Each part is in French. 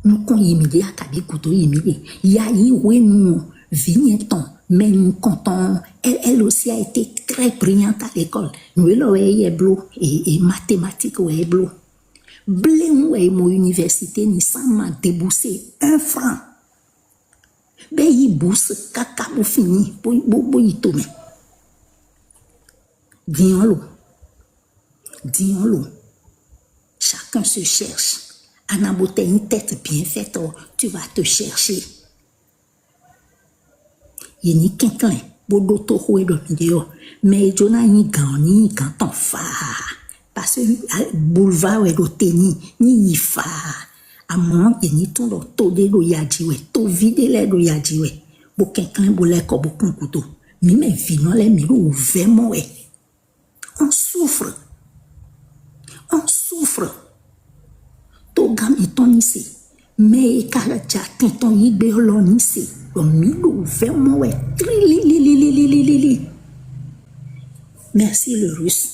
Nous qu'on immédiat kabi couteau immédiat. Il y a eu nous vigneton, mais nous comptons. Elle aussi a été très brillante à l'école. Nous elle et mathématiques ouais bleu. Blé ouais mon université ni ça m'a déboursé 1 franc. Ben y bourse kaka pour fini pour y tomber. Disons-le. Chacun se cherche. Anabote une tête bien faite, tu vas te chercher. Il n'y a quelqu'un, bodoto hoé do mideo, mais jona ni ganton fa. Parce que boulevard est teni ni fa. À moins que ni ton to de do yadiwe, to vide le do yadiwe. Bo quelqu'un bolé ko bo couteau. Mi me vino le mi ou vraiment. On souffre. On souffre. Togam iton ici. Mais karaja tinton yigbe olon ici. Le milo vraiment ouais. Merci le russe.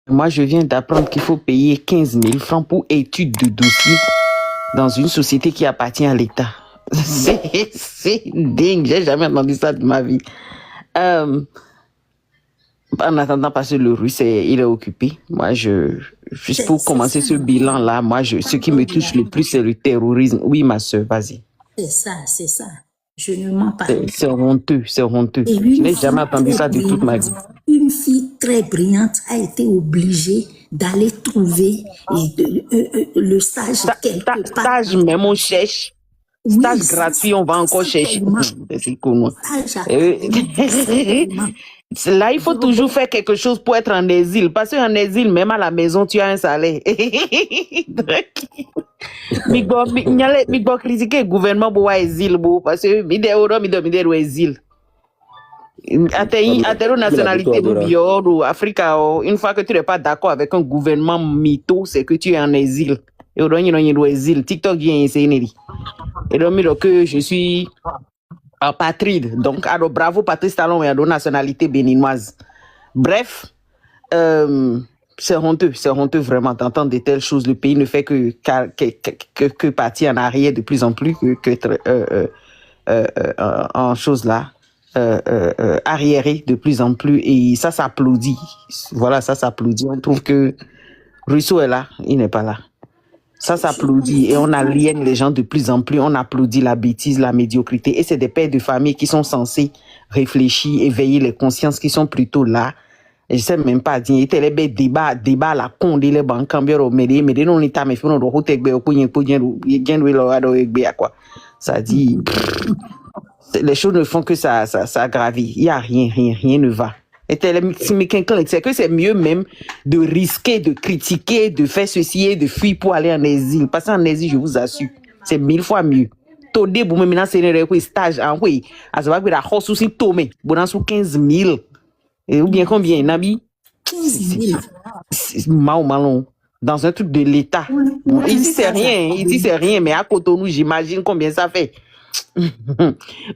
Moi, je viens d'apprendre qu'il faut payer 15 000 francs pour étude de dossier dans une société qui appartient à l'État. C'est dingue, j'ai jamais entendu ça de ma vie. En attendant, parce que le russe, il est occupé. Moi, juste pour commencer ce bilan-là, moi, ce qui me touche le plus, c'est le terrorisme. Oui, ma soeur, vas-y. C'est ça. Je ne mens pas. C'est honteux. Je n'ai jamais entendu ça de toute ma vie. Une fille très brillante a été obligée d'aller trouver le stage quelque part. Stage, même on cherche. Stage gratuit, on va encore chercher. Là, il faut toujours faire quelque chose pour être en exil. Parce qu'en exil, même à la maison, tu as un salaire. Je dois critiquer le gouvernement pour l'exil. Parce que je dois l'exil. À ta nationalité ou Afrique, une fois que tu n'es pas d'accord avec un gouvernement mytho, c'est que tu es en exil. Et au exil, TikTok vient essayer. Et donc, que je suis apatride. Donc, alors, bravo Patrice Talon et à la nationalité béninoise. Bref, c'est honteux vraiment d'entendre de telles choses. Le pays ne fait que partir en arrière de plus en plus, en choses là. Arriéré de plus en plus et ça s'applaudit. Voilà, ça s'applaudit. On trouve que Rousseau est là, il n'est pas là. Ça s'applaudit et on aliène les gens de plus en plus. On applaudit la bêtise, la médiocrité et c'est des pères de famille qui sont censés réfléchir, éveiller les consciences qui sont plutôt là. Et je sais même pas dire, il était les débat la con les banques cambiero mais non l'état mais fait on doit hotegbe quoi. Ça dit les choses ne font que ça gravit. Il n'y a rien ne va. Et c'est que c'est mieux même de risquer, de critiquer, de faire ceci et de fuir pour aller en exil. Parce qu'en exil, je vous assure, c'est 1000 fois mieux. Todé, vous maintenant, c'est un stage en oui. À ce moment-là, vous avez aussi tomé. Vous avez 15 000. Et ou bien combien, Nabi? 15 000. Malon. Dans un truc de l'État. Ici, c'est rien. Ici, c'est rien. Mais à Cotonou, j'imagine combien ça fait.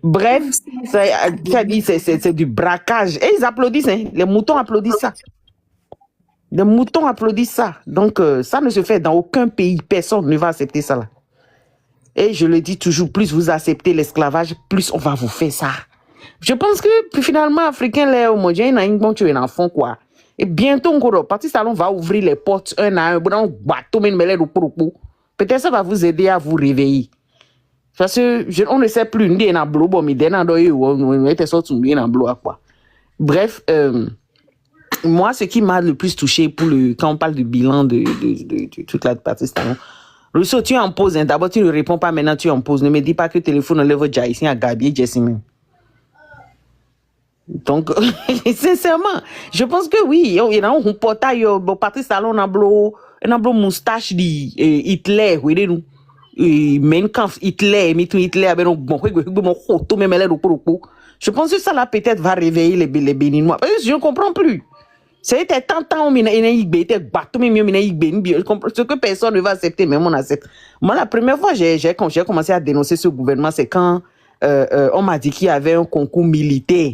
Bref, ça dit c'est du braquage et ils applaudissent, hein. Les moutons applaudissent ça. Les moutons applaudissent ça. Donc ça ne se fait dans aucun pays, personne ne va accepter ça là. Et je le dis toujours, plus vous acceptez l'esclavage, plus on va vous faire ça. Je pense que finalement africain les homogènes a une bonne tuer un enfant quoi. Et bientôt encore Patrice Talon va ouvrir les portes un à un, peut-être ça va vous aider à vous réveiller. Parce que on ne sait plus, bref, moi, ce qui m'a le plus touché quand on parle du bilan de toute la partie, Rousseau, tu en poses, hein, d'abord tu ne réponds pas, maintenant tu en poses. Ne me dis pas que le téléphone enlève déjà ici à Gabi et Jessimine. Donc, sincèrement, je pense que oui, il y a un portail, Patrice Talon, un moustache de Hitler, vous voyez nous. Mein Kampf, Hitler, je pense que ça là peut-être va réveiller les Béninois. Je ne comprends plus. C'était tant ce que personne ne va accepter, même on accepte. Moi, la première fois j'ai commencé à dénoncer ce gouvernement, c'est quand on m'a dit qu'il y avait un concours militaire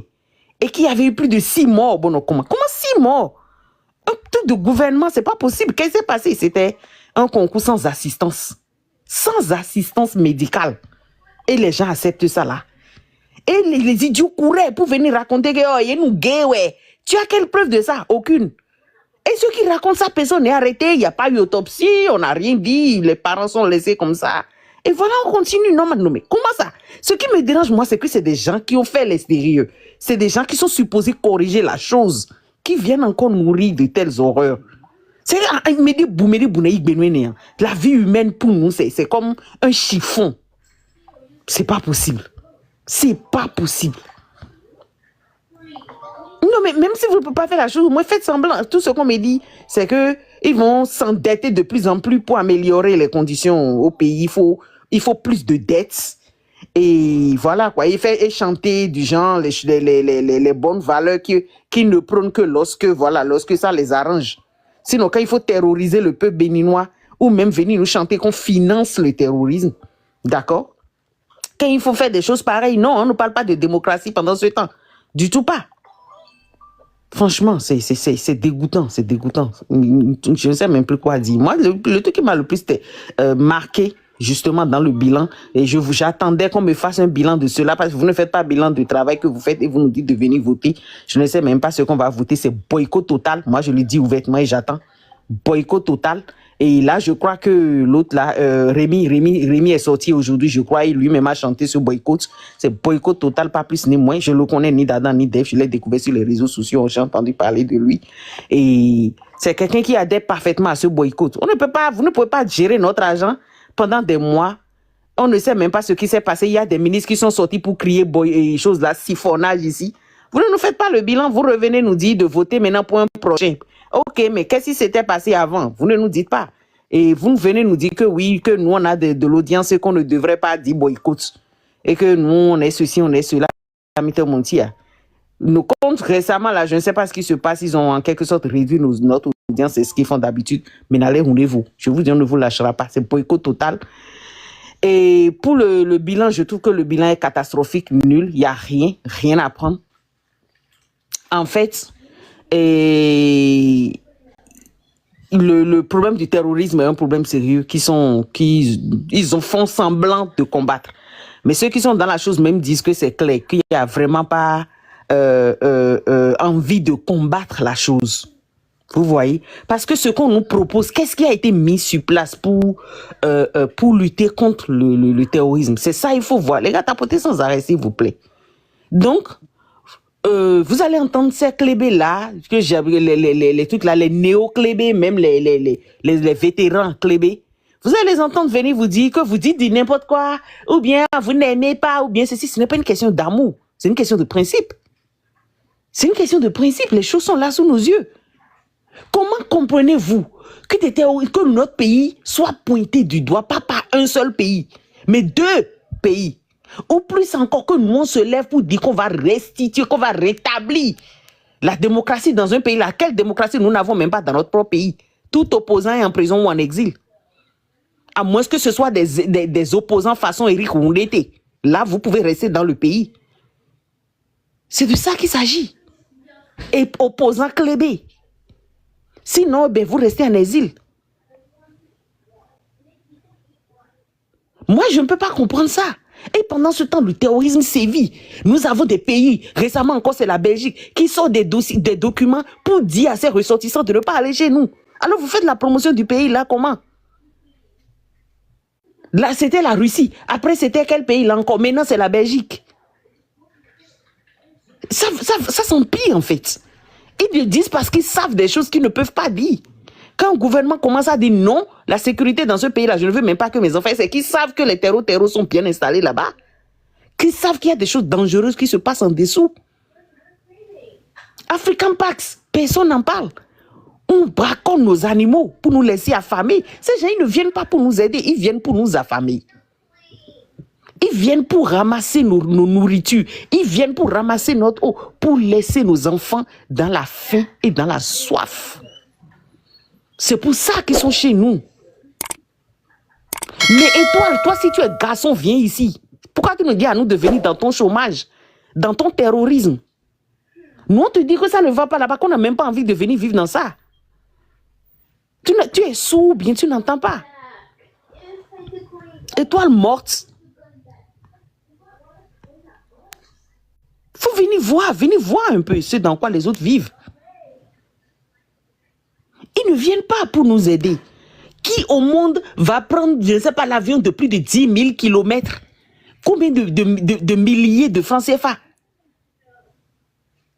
et qu'il y avait eu plus de 6 morts. Bon, comment 6 morts? Un truc de gouvernement, c'est pas possible. Qu'est-ce qui s'est passé? C'était un concours sans assistance médicale. Et les gens acceptent ça là. Et les idiots couraient pour venir raconter que oh, il y a une guerre, ouais. Tu as quelle preuve de ça? Aucune. Et ceux qui racontent ça, personne n'est arrêté. Il n'y a pas eu autopsie, on n'a rien dit. Les parents sont laissés comme ça. Et voilà, on continue. Non, mais comment ça? Ce qui me dérange, moi, c'est que c'est des gens qui ont fait l'extérieur. C'est des gens qui sont supposés corriger la chose, qui viennent encore nourrir de telles horreurs. C'est la vie humaine pour nous, c'est comme un chiffon. C'est pas possible. C'est pas possible. Non, mais même si vous ne pouvez pas faire la chose, moi, faites semblant. Tout ce qu'on me dit, c'est que ils vont s'endetter de plus en plus pour améliorer les conditions au pays. Il faut plus de dettes. Et voilà, quoi. Il fait chanter du genre les bonnes valeurs qui ne prônent que lorsque ça les arrange. Sinon, quand il faut terroriser le peuple béninois, ou même venir nous chanter qu'on finance le terrorisme, d'accord? Quand il faut faire des choses pareilles, non, on ne parle pas de démocratie pendant ce temps. Du tout pas. Franchement, c'est dégoûtant, c'est dégoûtant. Je ne sais même plus quoi dire. Moi, le truc qui m'a le plus marqué, justement, dans le bilan, et j'attendais qu'on me fasse un bilan de cela, parce que vous ne faites pas bilan du travail que vous faites et vous nous dites de venir voter. Je ne sais même pas ce qu'on va voter, c'est boycott total. Moi, je le dis ouvertement et j'attends. Boycott total. Et là, je crois que l'autre là, Rémi est sorti aujourd'hui, je crois, et lui-même a chanté ce boycott. C'est boycott total, pas plus ni moins. Je le connais ni d'Adam ni d'Ève, je l'ai découvert sur les réseaux sociaux, j'ai entendu parler de lui. Et c'est quelqu'un qui adhère parfaitement à ce boycott. Vous ne pouvez pas gérer notre argent pendant des mois. On ne sait même pas ce qui s'est passé. Il y a des ministres qui sont sortis pour crier choses là, siphonnage ici. Vous ne nous faites pas le bilan, vous revenez nous dire de voter maintenant pour un prochain. Ok, mais qu'est-ce qui s'était passé avant? Vous ne nous dites pas. Et vous venez nous dire que oui, que nous on a de l'audience et qu'on ne devrait pas dire boycott. Et que nous on est ceci, on est cela. Nos comptes récemment, là, je ne sais pas ce qui se passe. Ils ont en quelque sorte réduit notre audience, c'est ce qu'ils font d'habitude. Mais n'allez, roulez-vous. Je vous dis, on ne vous lâchera pas. C'est boycott total. Et pour le bilan, je trouve que le bilan est catastrophique, nul. Il n'y a rien à prendre. En fait, le problème du terrorisme est un problème sérieux ils font semblant de combattre. Mais ceux qui sont dans la chose même disent que c'est clair, qu'il n'y a vraiment pas envie de combattre la chose. Vous voyez? Parce que ce qu'on nous propose, qu'est-ce qui a été mis sur place pour lutter contre le terrorisme? C'est ça, il faut voir. Les gars, tapotez sans arrêt, s'il vous plaît. Donc, vous allez entendre ces clébés là, que les trucs là, les néo-clébés, même les vétérans clébés. Vous allez les entendre venir vous dire que vous dites n'importe quoi, ou bien vous n'aimez pas, ou bien ceci. Ce n'est pas une question d'amour, c'est une question de principe. C'est une question de principe. Les choses sont là sous nos yeux. Comment comprenez-vous que notre pays soit pointé du doigt, pas par un seul pays, mais 2 pays? Ou plus encore que nous, on se lève pour dire qu'on va restituer, qu'on va rétablir la démocratie dans un pays. Laquelle démocratie nous n'avons même pas dans notre propre pays? Tout opposant est en prison ou en exil. À moins que ce soit des opposants façon Éric Oundété. Là, vous pouvez rester dans le pays. C'est de ça qu'il s'agit. Et opposants clébés. Sinon, ben, vous restez en exil. Moi, je ne peux pas comprendre ça. Et pendant ce temps, le terrorisme sévit. Nous avons des pays, récemment encore c'est la Belgique, qui sort des documents pour dire à ses ressortissants de ne pas aller chez nous. Alors vous faites la promotion du pays là, comment? Là, c'était la Russie. Après, c'était quel pays là encore? Maintenant, c'est la Belgique. Ça s'empire en fait. Ils le disent parce qu'ils savent des choses qu'ils ne peuvent pas dire. Quand un gouvernement commence à dire non, la sécurité dans ce pays-là, je ne veux même pas que mes enfants, c'est qu'ils savent que les terreaux sont bien installés là-bas. Qu'ils savent qu'il y a des choses dangereuses qui se passent en dessous. African Pax, personne n'en parle. On braconne nos animaux pour nous laisser affamer. Ces gens, ils ne viennent pas pour nous aider, ils viennent pour nous affamer. Ils Ils viennent pour ramasser nos nourritures. Ils viennent pour ramasser notre eau, pour laisser nos enfants dans la faim et dans la soif. C'est pour ça qu'ils sont chez nous. Mais Étoile, toi, si tu es garçon, viens ici. Pourquoi tu nous dis à nous de venir dans ton chômage, dans ton terrorisme? Nous, on te dit que ça ne va pas là-bas, qu'on n'a même pas envie de venir vivre dans ça. Tu es sourd, bien, tu n'entends pas. Étoile morte. Faut venir voir un peu ce dans quoi les autres vivent. Ils ne viennent pas pour nous aider. Qui au monde va prendre, je ne sais pas, l'avion de plus de 10 000 kilomètres? Combien de milliers de francs CFA?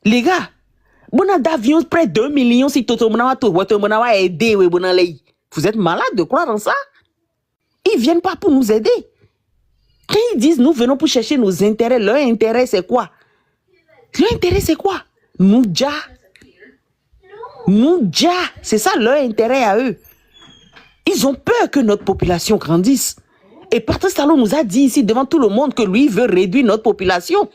Les gars, bon d'avion près de 2 millions si Totomonawa aider. Vous êtes malade de croire en ça? Ils ne viennent pas pour nous aider. Quand ils disent nous venons pour chercher nos intérêts, leur intérêt c'est quoi? Leur intérêt c'est quoi? Nous, c'est ça leur intérêt à eux. Ils ont peur que notre population grandisse. Et Patrice Talon nous a dit ici devant tout le monde que lui veut réduire notre population.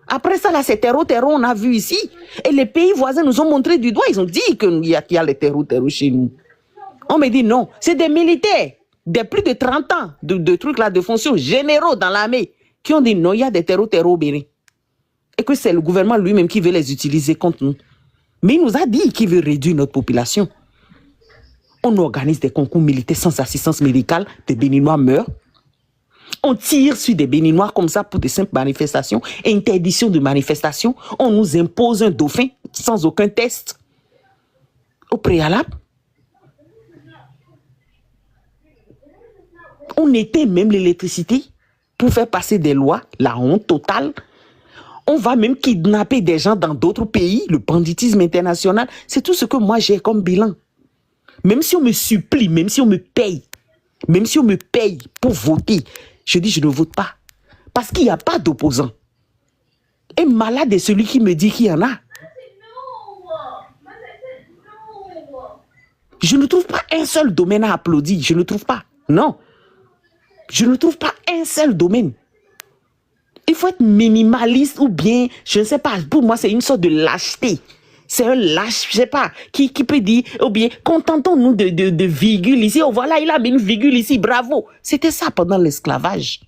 Après ça, là, c'est terreau, on a vu ici. Et les pays voisins nous ont montré du doigt. Ils ont dit qu'il y a les terreau chez nous. On me dit non. C'est des militaires de plus de 30 ans de trucs là, de fonctions généraux dans l'armée qui ont dit non, il y a des terreaux bénis. Et que c'est le gouvernement lui-même qui veut les utiliser contre nous. Mais il nous a dit qu'il veut réduire notre population. On organise des concours militaires sans assistance médicale, des Béninois meurent. On tire sur des Béninois comme ça pour des simples manifestations, interdiction de manifestation. On nous impose un dauphin sans aucun test au préalable. On éteint même l'électricité pour faire passer des lois, la honte totale. On va même kidnapper des gens dans d'autres pays, le banditisme international. C'est tout ce que moi j'ai comme bilan. Même si on me supplie, même si on me paye pour voter, je dis je ne vote pas. Parce qu'il n'y a pas d'opposant. Et malade est celui qui me dit qu'il y en a. Je ne trouve pas un seul domaine à applaudir. Je ne trouve pas. Non. Je ne trouve pas un seul domaine. Il faut être minimaliste ou bien, je ne sais pas, pour moi c'est une sorte de lâcheté. C'est un lâche, je ne sais pas, qui peut dire, ou bien, contentons-nous de virgule ici. Oh voilà, il a mis une virgule ici, bravo. C'était ça pendant l'esclavage.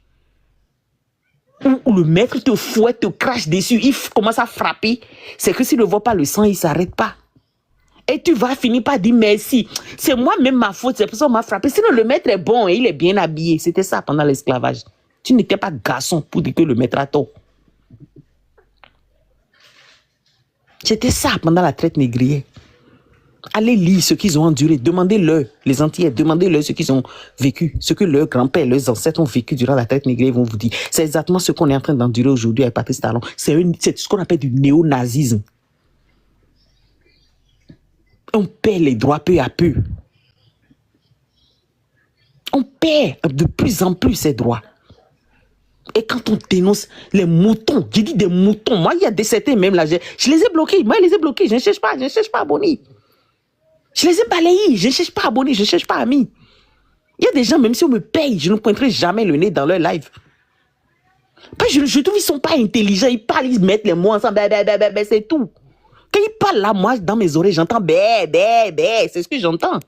Où le maître te fouette, te crache dessus, il commence à frapper. C'est que s'il ne voit pas le sang, il ne s'arrête pas. Et tu vas finir par dire merci. C'est moi-même ma faute, c'est pour ça qu'on m'a frappé. Sinon, le maître est bon et il est bien habillé. C'était ça pendant l'esclavage. Tu n'étais pas garçon pour dire que le maître a tort. C'était ça pendant la traite négrière. Allez lire ce qu'ils ont enduré. Demandez-leur, les Antillais, demandez-leur ce qu'ils ont vécu. Ce que leurs grands-pères, leurs ancêtres ont vécu durant la traite négrière, ils vont vous dire. C'est exactement ce qu'on est en train d'endurer aujourd'hui avec Patrice Talon. C'est ce qu'on appelle du néo-nazisme. On perd les droits peu à peu. On perd de plus en plus ces droits. Et quand on dénonce les moutons, j'ai dit des moutons, moi il y a des certains même là, je les ai bloqués, je ne cherche pas abonnés. Je les ai balayés, je ne cherche pas abonnés, je ne cherche pas amis. Il y a des gens, même si on me paye, je ne pointerai jamais le nez dans leur live. Je trouve qu'ils ne sont pas intelligents, ils parlent, ils mettent les mots ensemble, c'est tout. Quand ils parlent là, moi dans mes oreilles, j'entends c'est ce que j'entends.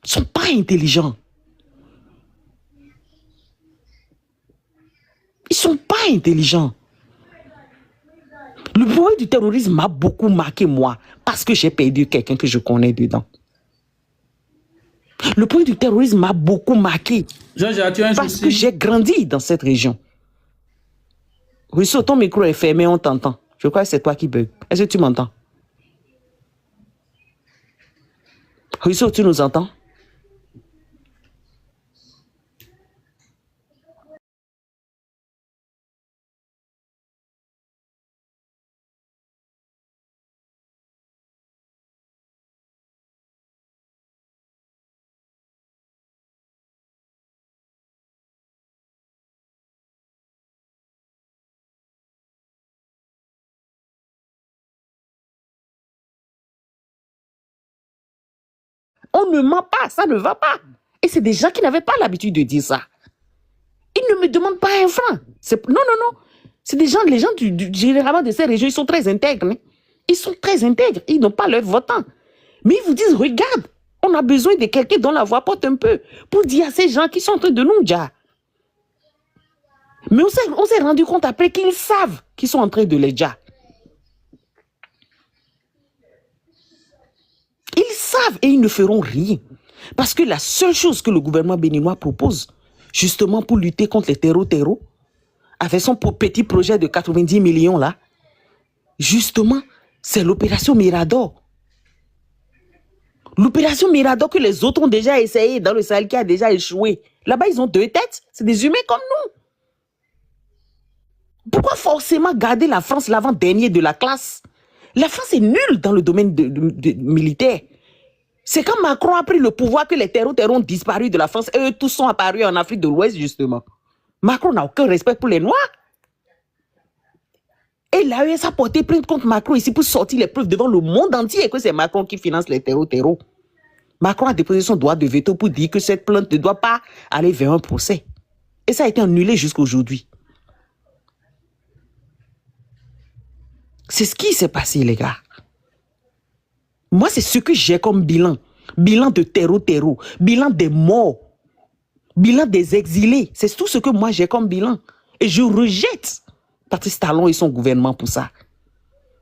Ils ne sont pas intelligents. Ils ne sont pas intelligents. Le bruit du terrorisme m'a beaucoup marqué, moi, parce que j'ai perdu quelqu'un que je connais dedans. Le bruit du terrorisme m'a beaucoup marqué, parce que j'ai grandi dans cette région. Russo, ton micro est fermé, on t'entend. Je crois que c'est toi qui bug. Est-ce que tu m'entends? Russo, tu nous entends? On ne ment pas, ça ne va pas. Et c'est des gens qui n'avaient pas l'habitude de dire ça. me demande pas un franc. Non, non, non. C'est des gens, les gens généralement de ces régions, ils sont très intègres. Hein. Ils sont très intègres. Ils n'ont pas leur votant. Mais ils vous disent, regarde, on a besoin de quelqu'un dont la voix porte un peu pour dire à ces gens qui sont en train de nous dire. Mais on s'est rendu compte après qu'ils savent qu'ils sont en train de les dire. Ils savent et ils ne feront rien. Parce que la seule chose que le gouvernement béninois propose, justement pour lutter contre les terreaux, avec son petit projet de 90 millions là, justement, c'est l'opération Mirador. L'opération Mirador que les autres ont déjà essayé dans le Sahel qui a déjà échoué. Là-bas, ils ont 2 têtes. C'est des humains comme nous. Pourquoi forcément garder la France l'avant-dernier de la classe? La France est nulle dans le domaine militaire. C'est quand Macron a pris le pouvoir que les terreaux ont disparu de la France et eux tous sont apparus en Afrique de l'Ouest, justement. Macron n'a aucun respect pour les Noirs. Et l'AES a porté plainte contre Macron ici pour sortir les preuves devant le monde entier que c'est Macron qui finance les terreaux. Macron a déposé son droit de veto pour dire que cette plainte ne doit pas aller vers un procès. Et ça a été annulé jusqu'à aujourd'hui. C'est ce qui s'est passé, les gars. Moi, c'est ce que j'ai comme bilan. Bilan de terreau, bilan des morts, bilan des exilés. C'est tout ce que moi j'ai comme bilan. Et je rejette Patrice Talon et son gouvernement pour ça.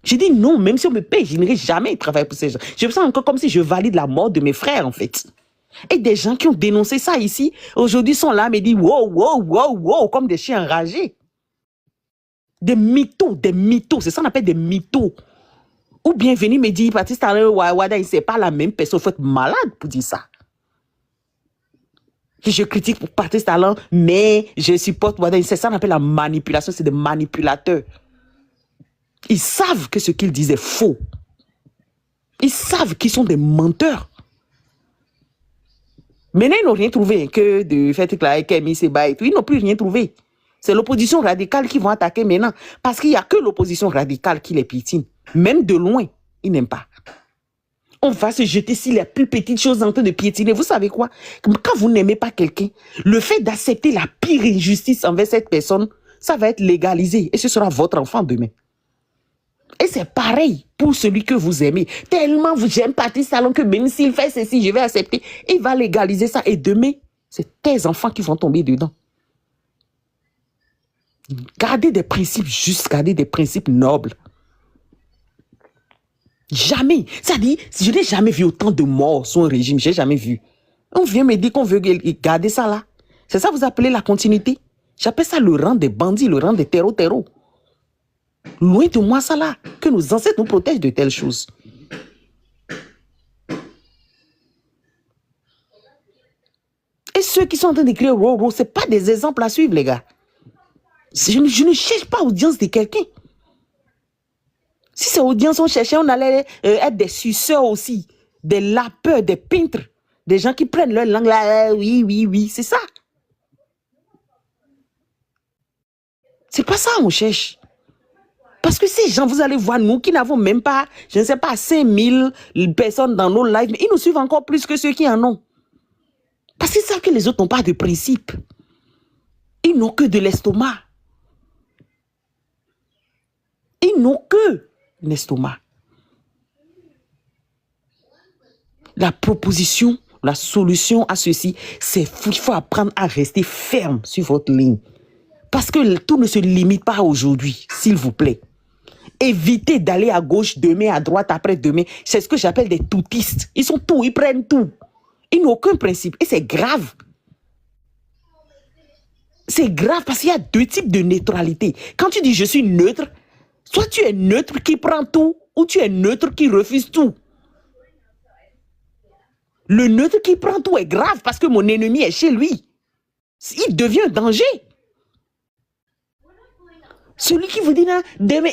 J'ai dit non, même si on me paye, je n'irai jamais travailler pour ces gens. Je me sens encore comme si je valide la mort de mes frères, en fait. Et des gens qui ont dénoncé ça ici, aujourd'hui sont là, me disent wow, wow, wow, wow, comme des chiens enragés. Des mythos, c'est ça qu'on appelle des mythos. Ou bien venir me dire, Patrice Talon, Wada, c'est pas la même personne, il faut être malade pour dire ça. Que je critique pour Patrice Talon, mais je supporte Wada, c'est ça qu'on appelle la manipulation, c'est des manipulateurs. Ils savent que ce qu'ils disent est faux. Ils savent qu'ils sont des menteurs. Maintenant, ils n'ont rien trouvé que de faire que la Kemi Seba et tout. Ils n'ont plus rien trouvé. C'est l'opposition radicale qui vont attaquer maintenant. Parce qu'il n'y a que l'opposition radicale qui les piétine. Même de loin, ils n'aiment pas. On va se jeter sur les plus petites choses en train de piétiner. Vous savez quoi? Quand vous n'aimez pas quelqu'un, le fait d'accepter la pire injustice envers cette personne, ça va être légalisé. Et ce sera votre enfant demain. Et c'est pareil pour celui que vous aimez. Tellement j'aime Patrice Talon que même s'il fait ceci, je vais accepter. Il va légaliser ça. Et demain, c'est tes enfants qui vont tomber dedans. Gardez des principes justes, gardez des principes nobles. Jamais. C'est-à-dire, je n'ai jamais vu autant de morts sur un régime. Je n'ai jamais vu. On vient me dire qu'on veut garder ça là. C'est ça que vous appelez la continuité? J'appelle ça le rang des bandits, le rang des terreaux. Loin de moi ça là. Que nos ancêtres nous protègent de telles choses. Et ceux qui sont en train d'écrire Roro, ce n'est pas des exemples à suivre, les gars. Je ne cherche pas audience de quelqu'un. Si c'est audience, on cherchait, on allait être des suceurs aussi, des lapeurs, des peintres, des gens qui prennent leur langue là, oui, c'est ça. C'est pas ça on cherche. Parce que ces gens, vous allez voir, nous qui n'avons même pas, je ne sais pas, 5000 personnes dans nos lives, mais ils nous suivent encore plus que ceux qui en ont. Parce qu'ils savent que les autres n'ont pas de principe. Ils n'ont que de l'estomac. Ils n'ont que l'estomac. La proposition, la solution à ceci, c'est qu'il faut apprendre à rester ferme sur votre ligne. Parce que tout ne se limite pas aujourd'hui, s'il vous plaît. Évitez d'aller à gauche, demain, à droite, après-demain. C'est ce que j'appelle des toutistes. Ils sont tout, ils prennent tout. Ils n'ont aucun principe. Et c'est grave. C'est grave parce qu'il y a 2 types de neutralité. Quand tu dis je suis neutre, soit tu es neutre qui prend tout, ou tu es neutre qui refuse tout. Le neutre qui prend tout est grave parce que mon ennemi est chez lui. Il devient un danger. Celui qui vous dit, non, demain,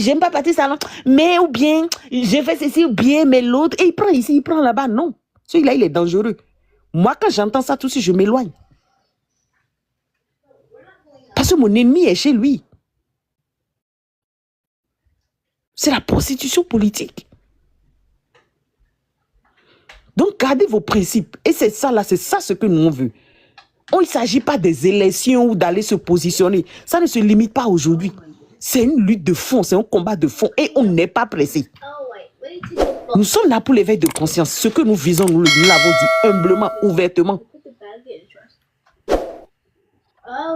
j'aime pas Patrice Talon, mais ou bien, j'ai fait ceci, ou bien, mais l'autre, et il prend ici, il prend là-bas. Non. Celui-là, il est dangereux. Moi, quand j'entends ça, tout de suite, je m'éloigne. Parce que mon ennemi est chez lui. C'est la prostitution politique. Donc, gardez vos principes. Et c'est ça, là, c'est ça ce que nous on veut. Il ne s'agit pas des élections ou d'aller se positionner. Ça ne se limite pas aujourd'hui. C'est une lutte de fond, c'est un combat de fond et on n'est pas pressé. Nous sommes là pour l'éveil de conscience. Ce que nous visons, nous l'avons dit humblement, ouvertement.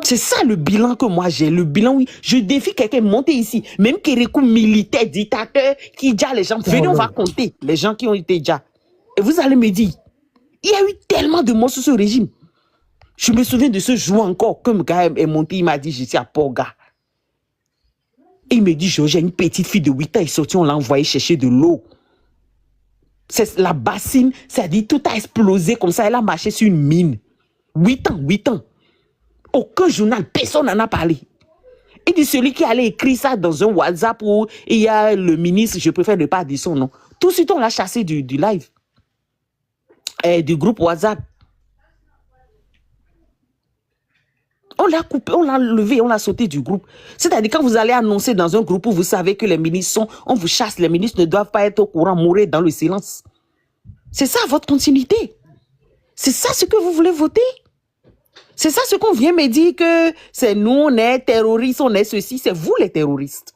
C'est ça le bilan que moi j'ai. Le bilan, oui. Je défie quelqu'un de monter ici. Même Kérékou, militaire, dictateur, qui déjà les gens. Venez, on va compter les gens qui ont été déjà. Et vous allez me dire, il y a eu tellement de morts sur ce régime. Je me souviens de ce jour encore, comme gars est monté, il m'a dit, je suis à Porga. Et il me dit, j'ai une petite fille de 8 ans, il sortit, on l'a envoyé chercher de l'eau. C'est la bassine, c'est-à-dire tout a explosé comme ça, elle a marché sur une mine. 8 ans, 8 ans. Aucun journal, personne n'en a parlé. Il dit, celui qui allait écrire ça dans un WhatsApp où il y a le ministre, je préfère ne pas dire son nom. Tout de suite, on l'a chassé du live, du groupe WhatsApp. On l'a coupé, on l'a levé, on l'a sauté du groupe. C'est-à-dire quand vous allez annoncer dans un groupe où vous savez que les ministres sont, on vous chasse, les ministres ne doivent pas être au courant, mourir dans le silence. C'est ça votre continuité. C'est ça ce que vous voulez voter. C'est ça ce qu'on vient me dire que c'est nous, on est terroristes, on est ceci. C'est vous les terroristes.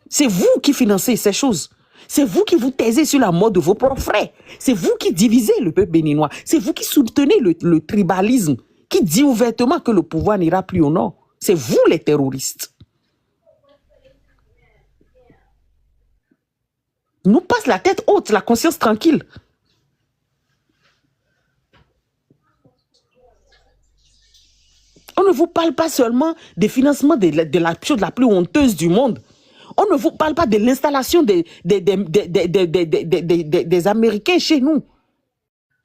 C'est vous qui financez ces choses. C'est vous qui vous taisez sur la mort de vos propres frères. C'est vous qui divisez le peuple béninois. C'est vous qui soutenez le tribalisme, qui dit ouvertement que le pouvoir n'ira plus au nord. C'est vous les terroristes. Nous passe la tête haute, la conscience tranquille. On ne vous parle pas seulement des financements de la chose la plus honteuse du monde. On ne vous parle pas de l'installation des Américains chez nous.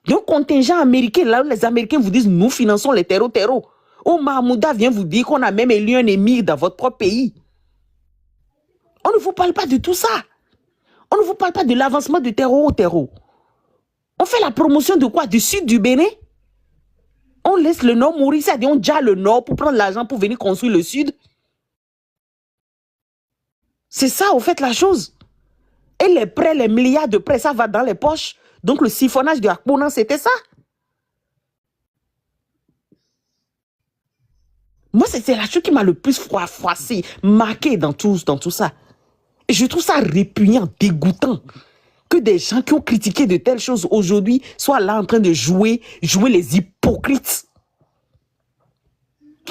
Un contingent américain, là où les Américains vous disent, nous finançons les terreaux. Oh, Mahmouda vient vous dire qu'on a même élu un émir dans votre propre pays. On ne vous parle pas de tout ça. On ne vous parle pas de l'avancement du terreau au terreau. On fait la promotion de quoi? Du sud du Bénin? On laisse le nord mourir, c'est-à-dire on déjà le nord pour prendre l'argent pour venir construire le sud. C'est ça, au fait, la chose. Et les prêts, les milliards de prêts, ça va dans les poches. Donc le siphonnage de Akpounan, c'était ça. Moi, c'est la chose qui m'a le plus froissé, marqué dans tout ça. Et je trouve ça répugnant, dégoûtant. Que des gens qui ont critiqué de telles choses aujourd'hui soient là en train de jouer les hypocrites.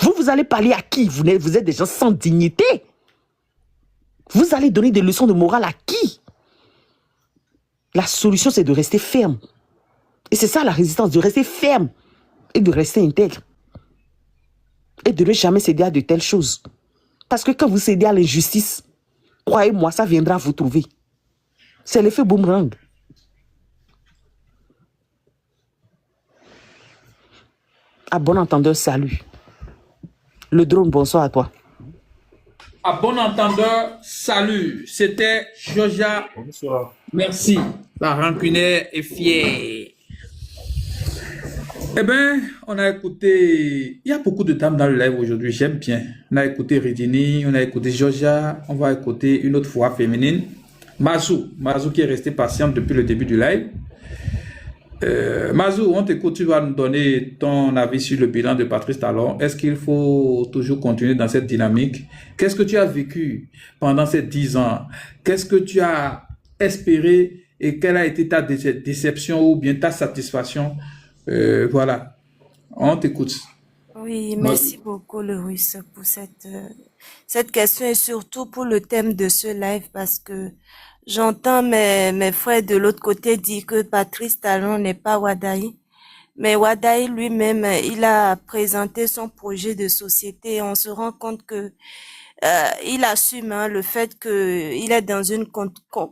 Vous allez parler à qui? Vous êtes des gens sans dignité. Vous allez donner des leçons de morale à qui? La solution, c'est de rester ferme. Et c'est ça la résistance, de rester ferme et de rester intègre. Et de ne jamais céder à de telles choses. Parce que quand vous cédez à l'injustice, croyez-moi, ça viendra vous trouver. C'est l'effet boomerang. À bon entendeur, salut. Le drone, bonsoir à toi. À bon entendeur, salut. C'était Georgia. Bonsoir. Merci. La rancunaire est fière. Eh bien, on a écouté... Il y a beaucoup de dames dans le live aujourd'hui, j'aime bien. On a écouté Redini, on a écouté Georgia. On va écouter une autre voix féminine. Mazou qui est resté patiente depuis le début du live. Mazou, on t'écoute, tu vas nous donner ton avis sur le bilan de Patrice Talon. Est-ce qu'il faut toujours continuer dans cette dynamique? Qu'est-ce que tu as vécu pendant ces 10 ans? Qu'est-ce que tu as espéré et quelle a été ta déception ou bien ta satisfaction? Voilà, on t'écoute. Oui, merci beaucoup le Russe pour cette question et surtout pour le thème de ce live parce que j'entends mes frères de l'autre côté dire que Patrice Talon n'est pas Wadaï. Mais Wadaï lui-même, il a présenté son projet de société et on se rend compte que il assume le fait qu'il est dans une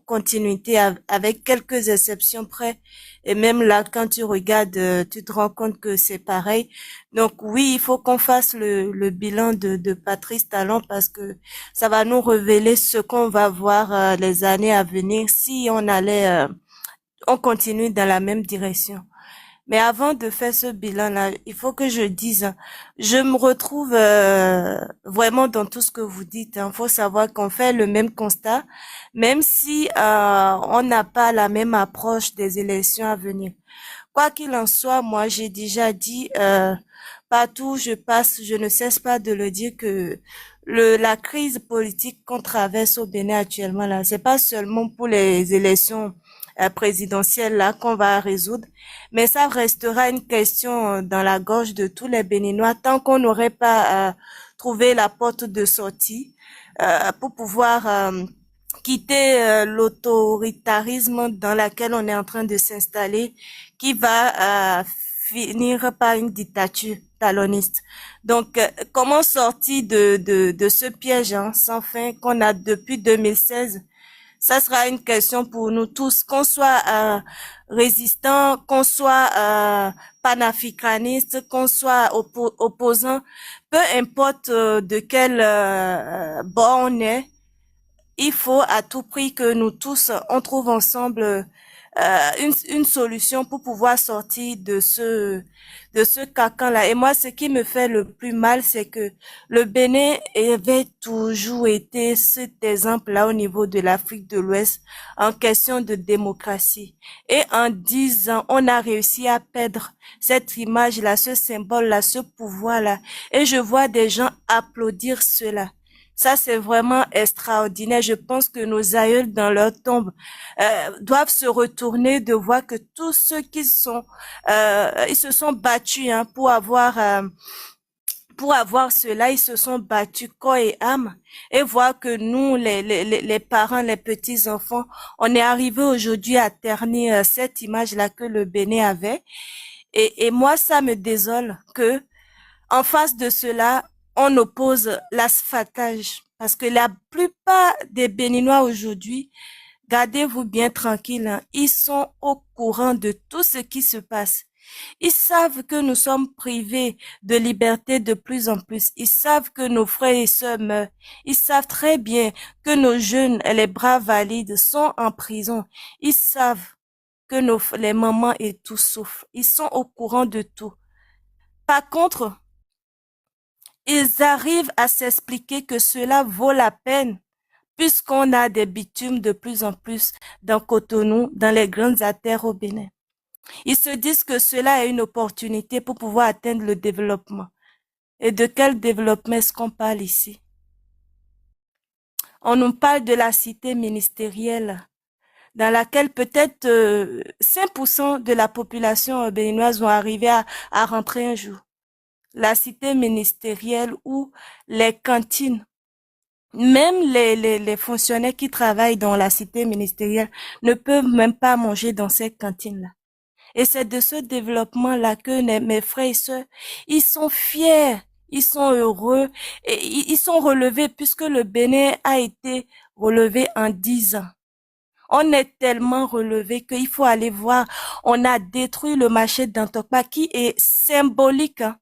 continuité avec quelques exceptions près. Et même là, quand tu regardes, tu te rends compte que c'est pareil. Donc oui, il faut qu'on fasse le bilan de Patrice Talon parce que ça va nous révéler ce qu'on va voir les années à venir si on continue dans la même direction. Mais avant de faire ce bilan-là, il faut que je dise, je me retrouve vraiment dans tout ce que vous dites. Il faut savoir qu'on fait le même constat, même si on n'a pas la même approche des élections à venir. Quoi qu'il en soit, moi, j'ai déjà dit, partout où je passe, je ne cesse pas de le dire que la crise politique qu'on traverse au Bénin actuellement, là, c'est pas seulement pour les élections présidentielles, là, qu'on va résoudre, mais ça restera une question dans la gorge de tous les Béninois tant qu'on n'aurait pas trouvé la porte de sortie pour pouvoir quitter l'autoritarisme dans laquelle on est en train de s'installer, qui va finir par une dictature taloniste. Donc, comment sortir de ce piège sans fin qu'on a depuis 2016? Ça sera une question pour nous tous, qu'on soit résistant, qu'on soit panafricaniste, qu'on soit opposant, peu importe de quel bord on est, il faut à tout prix que nous tous, on trouve ensemble une solution pour pouvoir sortir de ce cacan-là. Et moi, ce qui me fait le plus mal, c'est que le Bénin avait toujours été cet exemple-là au niveau de l'Afrique de l'Ouest en question de démocratie. Et en 10 ans, on a réussi à perdre cette image-là, ce symbole-là, ce pouvoir-là. Et je vois des gens applaudir cela. Ça, c'est vraiment extraordinaire. Je pense que nos aïeuls, dans leur tombe, doivent se retourner de voir que tous ceux qui sont, ils se sont battus pour avoir cela, ils se sont battus corps et âme, et voir que nous, les parents, les petits-enfants, on est arrivé aujourd'hui à ternir cette image-là que le Bénin avait. Et moi, ça me désole que en face de cela, on oppose l'asphaltage. Parce que la plupart des Béninois aujourd'hui, gardez-vous bien tranquille, hein, ils sont au courant de tout ce qui se passe. Ils savent que nous sommes privés de liberté de plus en plus. Ils savent que nos frères et sœurs meurent. Ils savent très bien que nos jeunes et les bras valides sont en prison. Ils savent que les mamans et tout souffrent. Ils sont au courant de tout. Par contre, ils arrivent à s'expliquer que cela vaut la peine puisqu'on a des bitumes de plus en plus dans Cotonou, dans les grandes artères au Bénin. Ils se disent que cela est une opportunité pour pouvoir atteindre le développement. Et de quel développement est-ce qu'on parle ici? On nous parle de la cité ministérielle, dans laquelle peut-être 5% de la population béninoise vont arriver à rentrer un jour. La cité ministérielle ou les cantines. Même les fonctionnaires qui travaillent dans la cité ministérielle ne peuvent même pas manger dans ces cantines-là. Et c'est de ce développement-là que mes frères et sœurs, ils sont fiers, ils sont heureux, et ils sont relevés puisque le Bénin a été relevé en 10 ans. On est tellement relevé qu'il faut aller voir. On a détruit le marché d'Antokpa qui est symbolique, hein.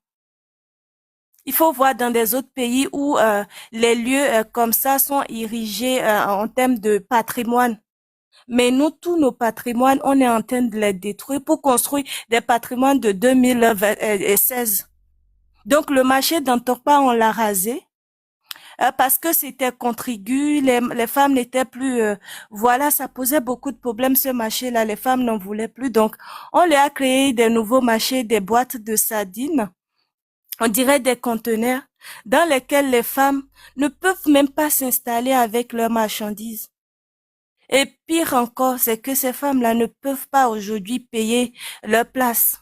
Il faut voir dans des autres pays où les lieux comme ça sont érigés en termes de patrimoine. Mais nous, tous nos patrimoines, on est en train de les détruire pour construire des patrimoines de 2016. Donc, le marché d'Antokpa, on l'a rasé parce que c'était contrigu, les femmes n'étaient plus... voilà, ça posait beaucoup de problèmes, ce marché-là. Les femmes n'en voulaient plus. Donc, on leur a créé des nouveaux marchés, des boîtes de sardines. On dirait des conteneurs dans lesquels les femmes ne peuvent même pas s'installer avec leurs marchandises. Et pire encore, c'est que ces femmes-là ne peuvent pas aujourd'hui payer leur place.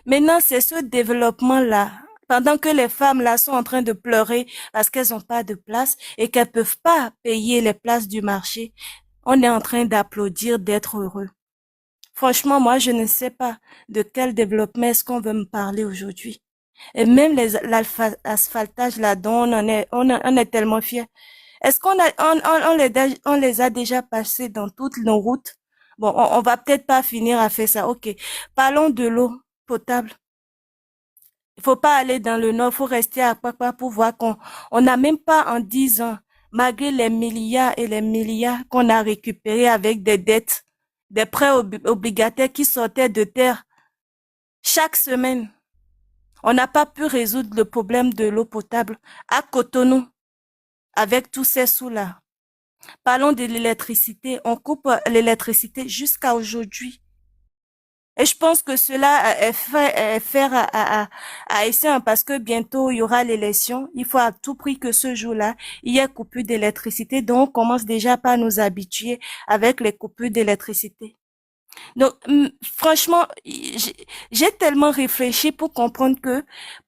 Maintenant, c'est ce développement-là, pendant que les femmes-là sont en train de pleurer parce qu'elles n'ont pas de place et qu'elles peuvent pas payer les places du marché, on est en train d'applaudir, d'être heureux. Franchement, moi, je ne sais pas de quel développement est-ce qu'on veut me parler aujourd'hui. Et même l'asphaltage là-dedans, on est tellement fiers. Est-ce on les a déjà passés dans toutes nos routes? Bon, on va peut-être pas finir à faire ça. Ok. Parlons de l'eau potable. Il faut pas aller dans le nord, faut rester à Papa pour voir on n'a même pas en 10 ans, malgré les milliards et les milliards qu'on a récupérés avec des dettes, des prêts obligataires qui sortaient de terre chaque semaine. On n'a pas pu résoudre le problème de l'eau potable à Cotonou avec tous ces sous-là. Parlons de l'électricité. On coupe l'électricité jusqu'à aujourd'hui. Et je pense que cela est faire à essayer, parce que bientôt il y aura l'élection. Il faut à tout prix que ce jour-là, il y ait coupure d'électricité. Donc, on commence déjà par nous habituer avec les coupures d'électricité. Donc, franchement, j'ai tellement réfléchi pour comprendre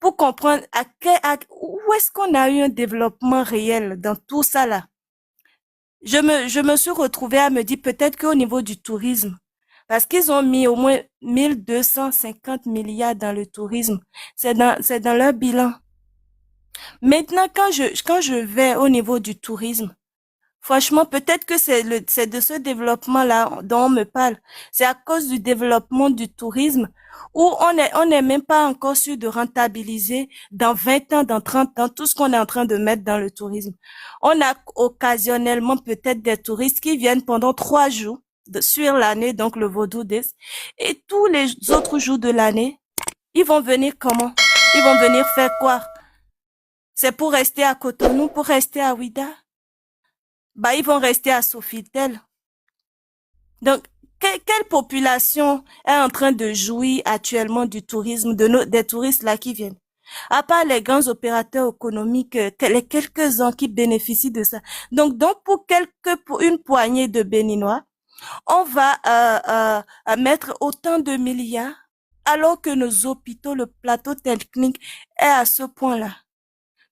où est-ce qu'on a eu un développement réel dans tout ça là. Je me suis retrouvée à me dire peut-être qu'au niveau du tourisme, parce qu'ils ont mis au moins 1250 milliards dans le tourisme. C'est dans leur bilan. Maintenant, quand je vais au niveau du tourisme, franchement, peut-être que c'est de ce développement-là dont on me parle. C'est à cause du développement du tourisme où on n'est même pas encore sûr de rentabiliser dans 20 ans, dans 30 ans, tout ce qu'on est en train de mettre dans le tourisme. On a occasionnellement peut-être des touristes qui viennent pendant 3 jours sur l'année, donc le Vaudou Days, et tous les autres jours de l'année, ils vont venir comment? Ils vont venir faire quoi? C'est pour rester à Cotonou, pour rester à Ouida? Bah, ils vont rester à Sofitel. Donc, quelle population est en train de jouir actuellement du tourisme, des touristes là qui viennent? À part les grands opérateurs économiques, les quelques-uns qui bénéficient de ça. Donc pour une poignée de Béninois, on va mettre autant de milliards, alors que nos hôpitaux, le plateau technique est à ce point-là.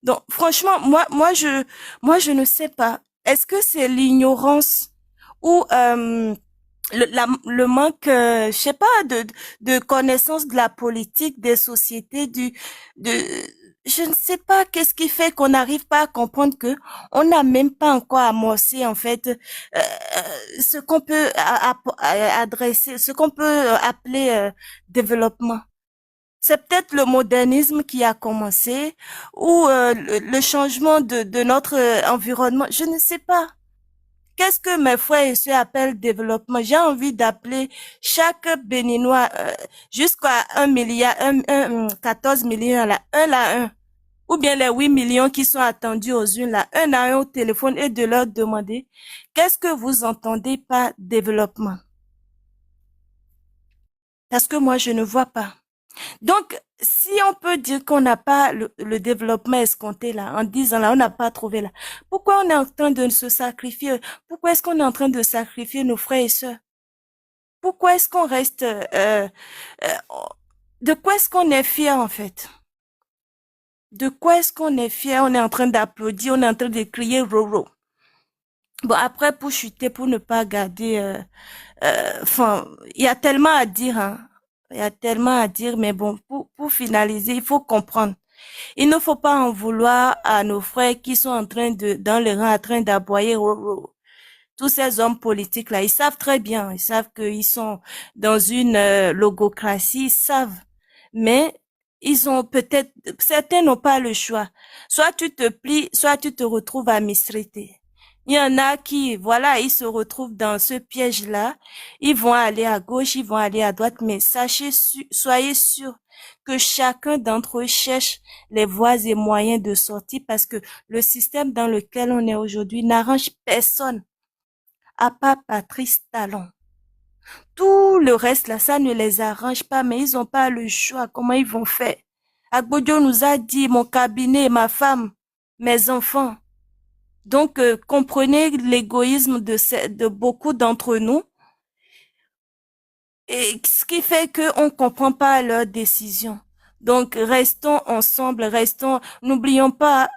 Donc, franchement, moi, je ne sais pas. Est-ce que c'est l'ignorance ou le manque, je sais pas, de connaissance de la politique, des sociétés, de, je ne sais pas qu'est-ce qui fait qu'on n'arrive pas à comprendre que on n'a même pas encore amorcé, en fait, ce qu'on peut adresser, ce qu'on peut appeler développement. C'est peut-être le modernisme qui a commencé ou le changement de notre environnement. Je ne sais pas. Qu'est-ce que mes frères et sœurs appellent développement? J'ai envie d'appeler chaque Béninois jusqu'à 1 milliard, 14 millions là, un là un. Ou bien les 8 millions qui sont attendus aux unes là, un à un au téléphone et de leur demander qu'est-ce que vous entendez par développement? Parce que moi, je ne vois pas. Donc, si on peut dire qu'on n'a pas le développement escompté là, en disant là, on n'a pas trouvé là, pourquoi on est en train de se sacrifier? Pourquoi est-ce qu'on est en train de sacrifier nos frères et sœurs? Pourquoi est-ce qu'on reste, de quoi est-ce qu'on est fier en fait? De quoi est-ce qu'on est fier? On est en train d'applaudir, on est en train de crier roro. Bon, après, pour chuter, pour ne pas garder, enfin, il y a tellement à dire, hein. Il y a tellement à dire, mais bon, pour finaliser, il faut comprendre. Il ne faut pas en vouloir à nos frères qui sont en train dans les rangs, en train d'aboyer. Tous ces hommes politiques là, ils savent très bien, ils savent qu'ils sont dans une logocratie, ils savent. Mais ils ont peut-être, certains n'ont pas le choix. Soit tu te plies, soit tu te retrouves à mistreater. Il y en a qui, voilà, ils se retrouvent dans ce piège-là. Ils vont aller à gauche, ils vont aller à droite, mais soyez sûrs que chacun d'entre eux cherche les voies et moyens de sortie, parce que le système dans lequel on est aujourd'hui n'arrange personne, à part Patrice Talon. Tout le reste là, ça ne les arrange pas, mais ils n'ont pas le choix. Comment ils vont faire? Agbodio nous a dit, mon cabinet, ma femme, mes enfants. Donc, comprenez l'égoïsme de beaucoup d'entre nous, et ce qui fait qu'on comprend pas leurs décisions. Donc, restons ensemble, n'oublions pas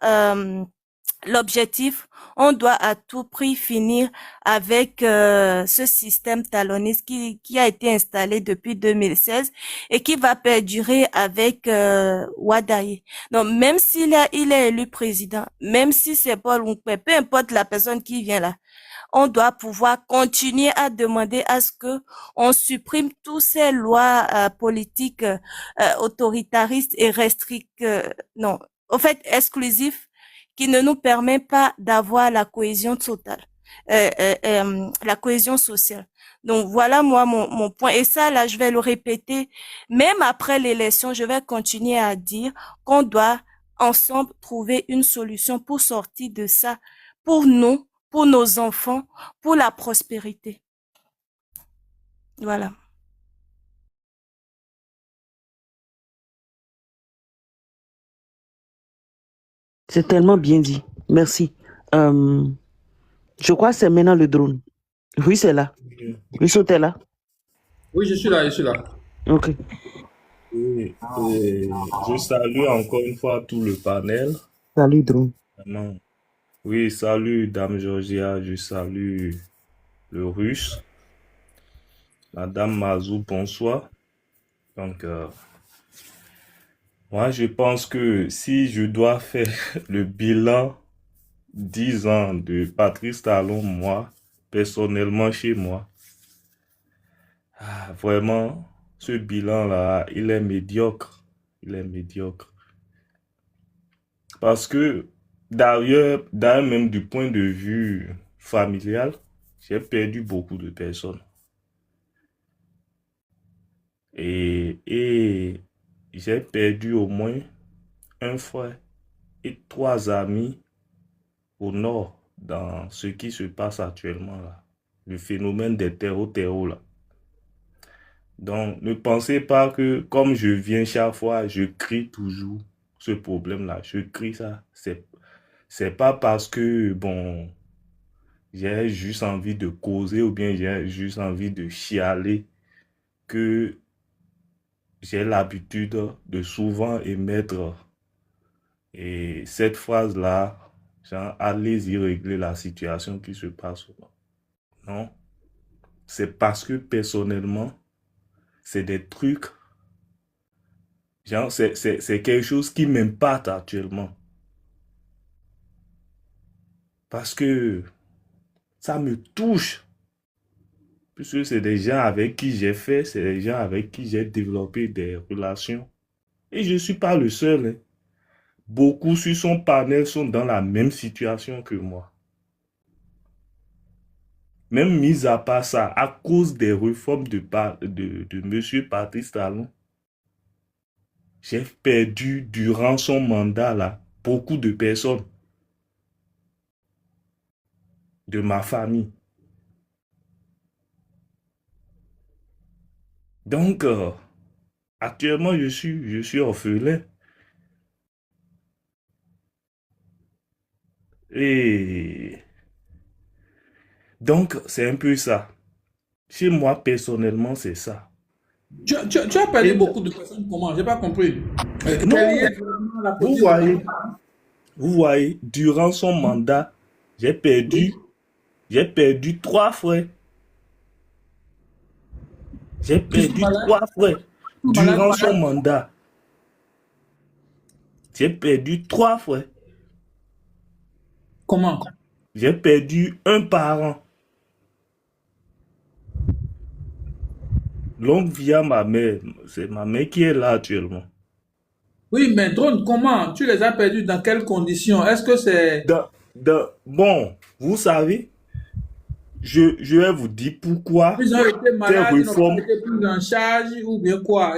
l'objectif. On doit à tout prix finir avec ce système talonniste qui a été installé depuis 2016 et qui va perdurer avec Wadaye. Donc, même il est élu président, même si c'est Paul Nkwe, peu importe la personne qui vient là, on doit pouvoir continuer à demander à ce que on supprime toutes ces lois politiques autoritaristes et non, en fait exclusifs, qui ne nous permet pas d'avoir la cohésion totale, la cohésion sociale. Donc voilà moi mon point. Et ça là, je vais le répéter. Même après l'élection, je vais continuer à dire qu'on doit ensemble trouver une solution pour sortir de ça, pour nous, pour nos enfants, pour la prospérité. Voilà. C'est tellement bien dit. Merci. Je crois que c'est maintenant le drone. Oui, c'est là. Oui, t'es là. Oui, je suis là, je suis là. Ok. Et je salue encore une fois tout le panel. Salut, drone. Vraiment. Oui, salut Dame Georgia, je salue le Russe. Madame Mazou, bonsoir. Donc, moi, je pense que si je dois faire le bilan 10 ans de Patrice Talon, moi, personnellement chez moi, vraiment, ce bilan-là, il est médiocre. Il est médiocre. Parce que, d'ailleurs, même du point de vue familial, j'ai perdu beaucoup de personnes. Et j'ai perdu au moins un frère et 3 amis au nord dans ce qui se passe actuellement là. Le phénomène des terreaux là. Donc, ne pensez pas que comme je viens chaque fois, je crie toujours ce problème-là. Je crie ça. C'est pas parce que, bon, j'ai juste envie de causer ou bien j'ai juste envie de chialer que j'ai l'habitude de souvent émettre cette phrase-là, genre, allez-y régler la situation qui se passe. Non, c'est parce que personnellement, c'est des trucs, genre, c'est quelque chose qui m'impacte actuellement. Parce que ça me touche. Puisque c'est des gens avec qui j'ai fait, c'est des gens avec qui j'ai développé des relations. Et je ne suis pas le seul. Hein. Beaucoup sur son panel sont dans la même situation que moi. Même mis à part ça, à cause des réformes de M. Patrice Talon, j'ai perdu durant son mandat là beaucoup de personnes de ma famille. Donc, actuellement, je suis orphelin. Et donc, c'est un peu ça. Chez moi, personnellement, c'est ça. Tu as perdu beaucoup de personnes comment? J'ai pas compris. Non, Quelle est vraiment la vous politique voyez, durant son mandat, j'ai perdu 3 frères. J'ai perdu 3 frères durant son mandat. J'ai perdu 3 frères. Comment? J'ai perdu un parent. Longue vie à ma mère. C'est ma mère qui est là actuellement. Oui, mais drone, comment? Tu les as perdus dans quelles conditions? Est-ce que c'est... Bon, vous savez, je vais vous dire pourquoi Ils ont été malades, ils n'ont réformes... pas été pris en charge ou bien quoi?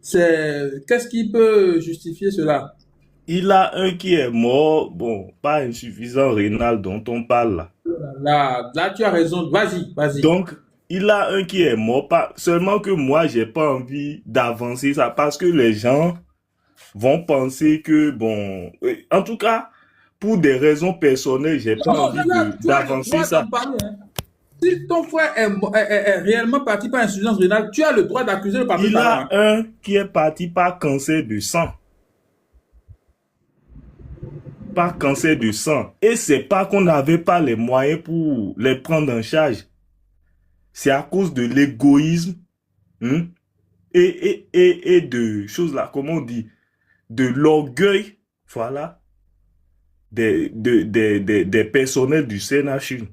Qu'est-ce qui peut justifier cela? Il a un qui est mort, bon, pas insuffisant rénal dont on parle là. Là, tu as raison. Vas-y, vas-y. Donc, il a un qui est mort, pas seulement que moi, j'ai pas envie d'avancer ça parce que les gens vont penser que, bon, en tout cas, pour des raisons personnelles, j'ai pas envie d'avancer ça. Si ton frère est réellement parti par insuffisance rénale, tu as le droit d'accuser le parti. Il a un qui est parti par cancer de sang. Par cancer de sang. Et c'est pas qu'on n'avait pas les moyens pour les prendre en charge. C'est à cause de l'égoïsme et de choses là, comment on dit, de l'orgueil, voilà, des personnels du CNHU.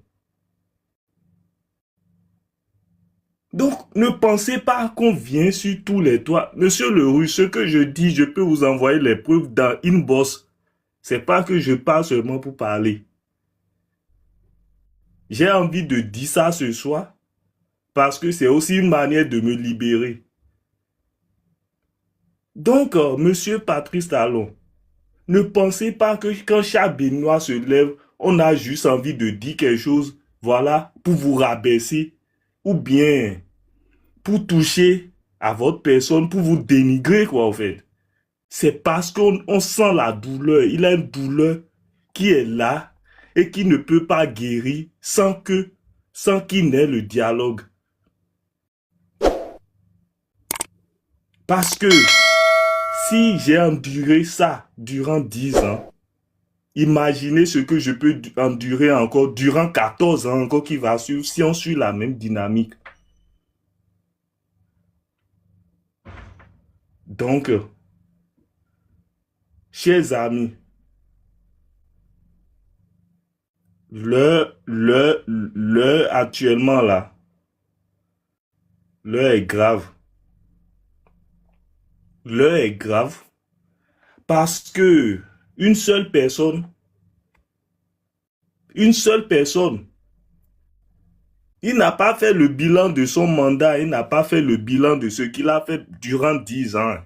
Donc, ne pensez pas qu'on vient sur tous les toits. Monsieur le Russe, ce que je dis, je peux vous envoyer les preuves dans inbox. C'est pas que je parle seulement pour parler. J'ai envie de dire ça ce soir parce que c'est aussi une manière de me libérer. Donc, monsieur Patrice Talon, ne pensez pas que quand chaque Béninois se lève, on a juste envie de dire quelque chose, voilà, pour vous rabaisser ou bien pour toucher à votre personne, pour vous dénigrer, quoi, en fait. c'est parce qu'on sent la douleur. Il a une douleur qui est là et qui ne peut pas guérir sans qu'il n'ait le dialogue. Parce que si j'ai enduré ça durant 10 ans, imaginez ce que je peux endurer encore durant 14 ans encore qui va suivre si on suit la même dynamique. Donc, chers amis, l'heure actuellement là, l'heure est grave. L'heure est grave parce que une seule personne, il n'a pas fait le bilan de son mandat, il n'a pas fait le bilan de ce qu'il a fait durant 10 ans.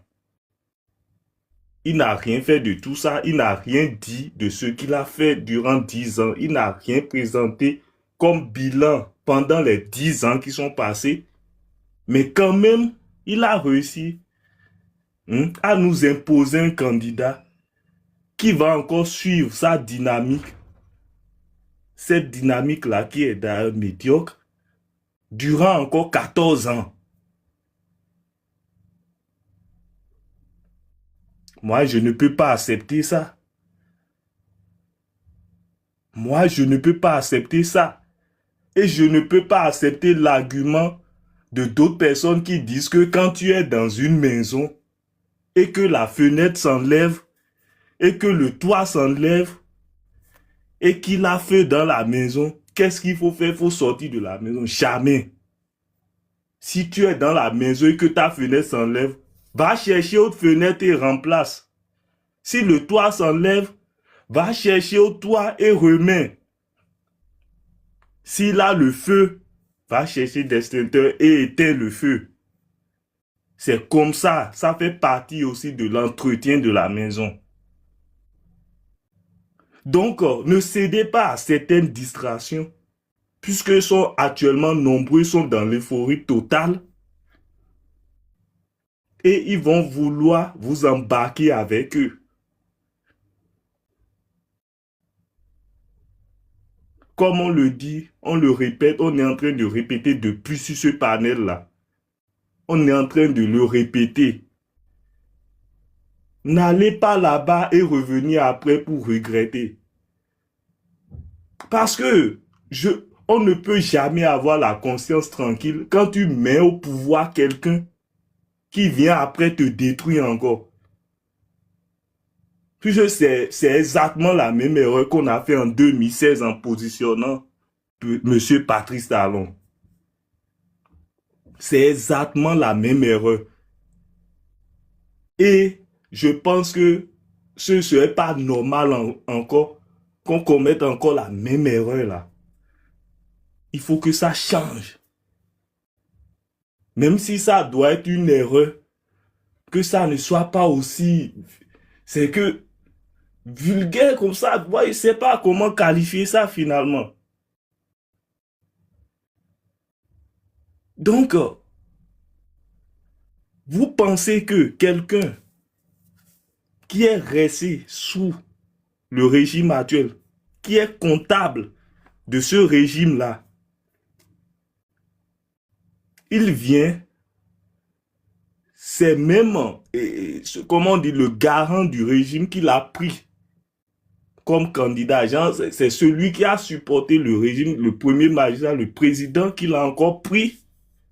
Il n'a rien fait de tout ça, il n'a rien dit de ce qu'il a fait durant 10 ans, il n'a rien présenté comme bilan pendant les 10 ans qui sont passés, mais quand même, il a réussi à nous imposer un candidat qui va encore suivre sa dynamique, cette dynamique-là qui est d'ailleurs médiocre, durant encore 14 ans. Moi, je ne peux pas accepter ça. Moi, je ne peux pas accepter ça. Et je ne peux pas accepter l'argument de d'autres personnes qui disent que quand tu es dans une maison et que la fenêtre s'enlève et que le toit s'enlève et qu'il a feu dans la maison, qu'est-ce qu'il faut faire? Il faut sortir de la maison. Jamais. Si tu es dans la maison et que ta fenêtre s'enlève, va chercher autre fenêtre et remplace. Si le toit s'enlève, va chercher au toit et remets. S'il a le feu, va chercher l'extincteur et éteins le feu. C'est comme ça. Ça fait partie aussi de l'entretien de la maison. Donc, ne cédez pas à certaines distractions, puisque sont actuellement nombreux, sont dans l'euphorie totale. Et ils vont vouloir vous embarquer avec eux. Comme on le dit, on le répète, on est en train de répéter depuis sur ce panel-là. On est en train de le répéter. N'allez pas là-bas et revenir après pour regretter. Parce que on ne peut jamais avoir la conscience tranquille quand tu mets au pouvoir quelqu'un qui vient après te détruire encore. Puisque c'est exactement la même erreur qu'on a fait en 2016 en positionnant M. Patrice Talon. C'est exactement la même erreur. Et je pense que ce ne serait pas normal encore qu'on commette encore la même erreur là. Il faut que ça change. Même si ça doit être une erreur, que ça ne soit pas aussi... C'est que vulgaire comme ça, je ne sais pas comment qualifier ça finalement. Donc, vous pensez que quelqu'un qui est resté sous le régime actuel, qui est comptable de ce régime-là, il vient, c'est même, comment on dit, le garant du régime qu'il a pris comme candidat. C'est celui qui a supporté le régime, le premier magistrat, le président qu'il a encore pris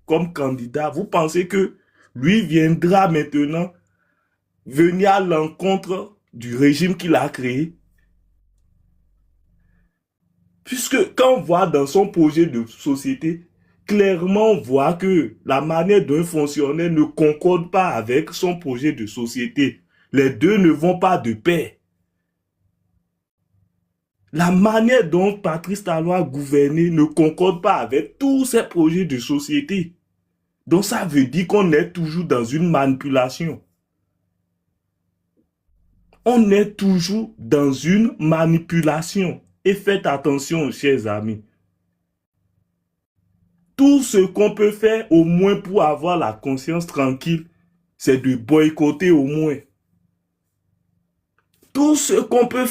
comme candidat. Vous pensez que lui viendra maintenant venir à l'encontre du régime qu'il a créé? Puisque quand on voit dans son projet de société, clairement on voit que la manière d'un fonctionnaire ne concorde pas avec son projet de société. Les deux ne vont pas de pair. La manière dont Patrice Talon a gouverné ne concorde pas avec tous ses projets de société. Donc ça veut dire qu'on est toujours dans une manipulation. On est toujours dans une manipulation. Et faites attention, chers amis. Tout ce qu'on peut faire au moins pour avoir la conscience tranquille, c'est de boycotter au moins. Tout ce qu'on peut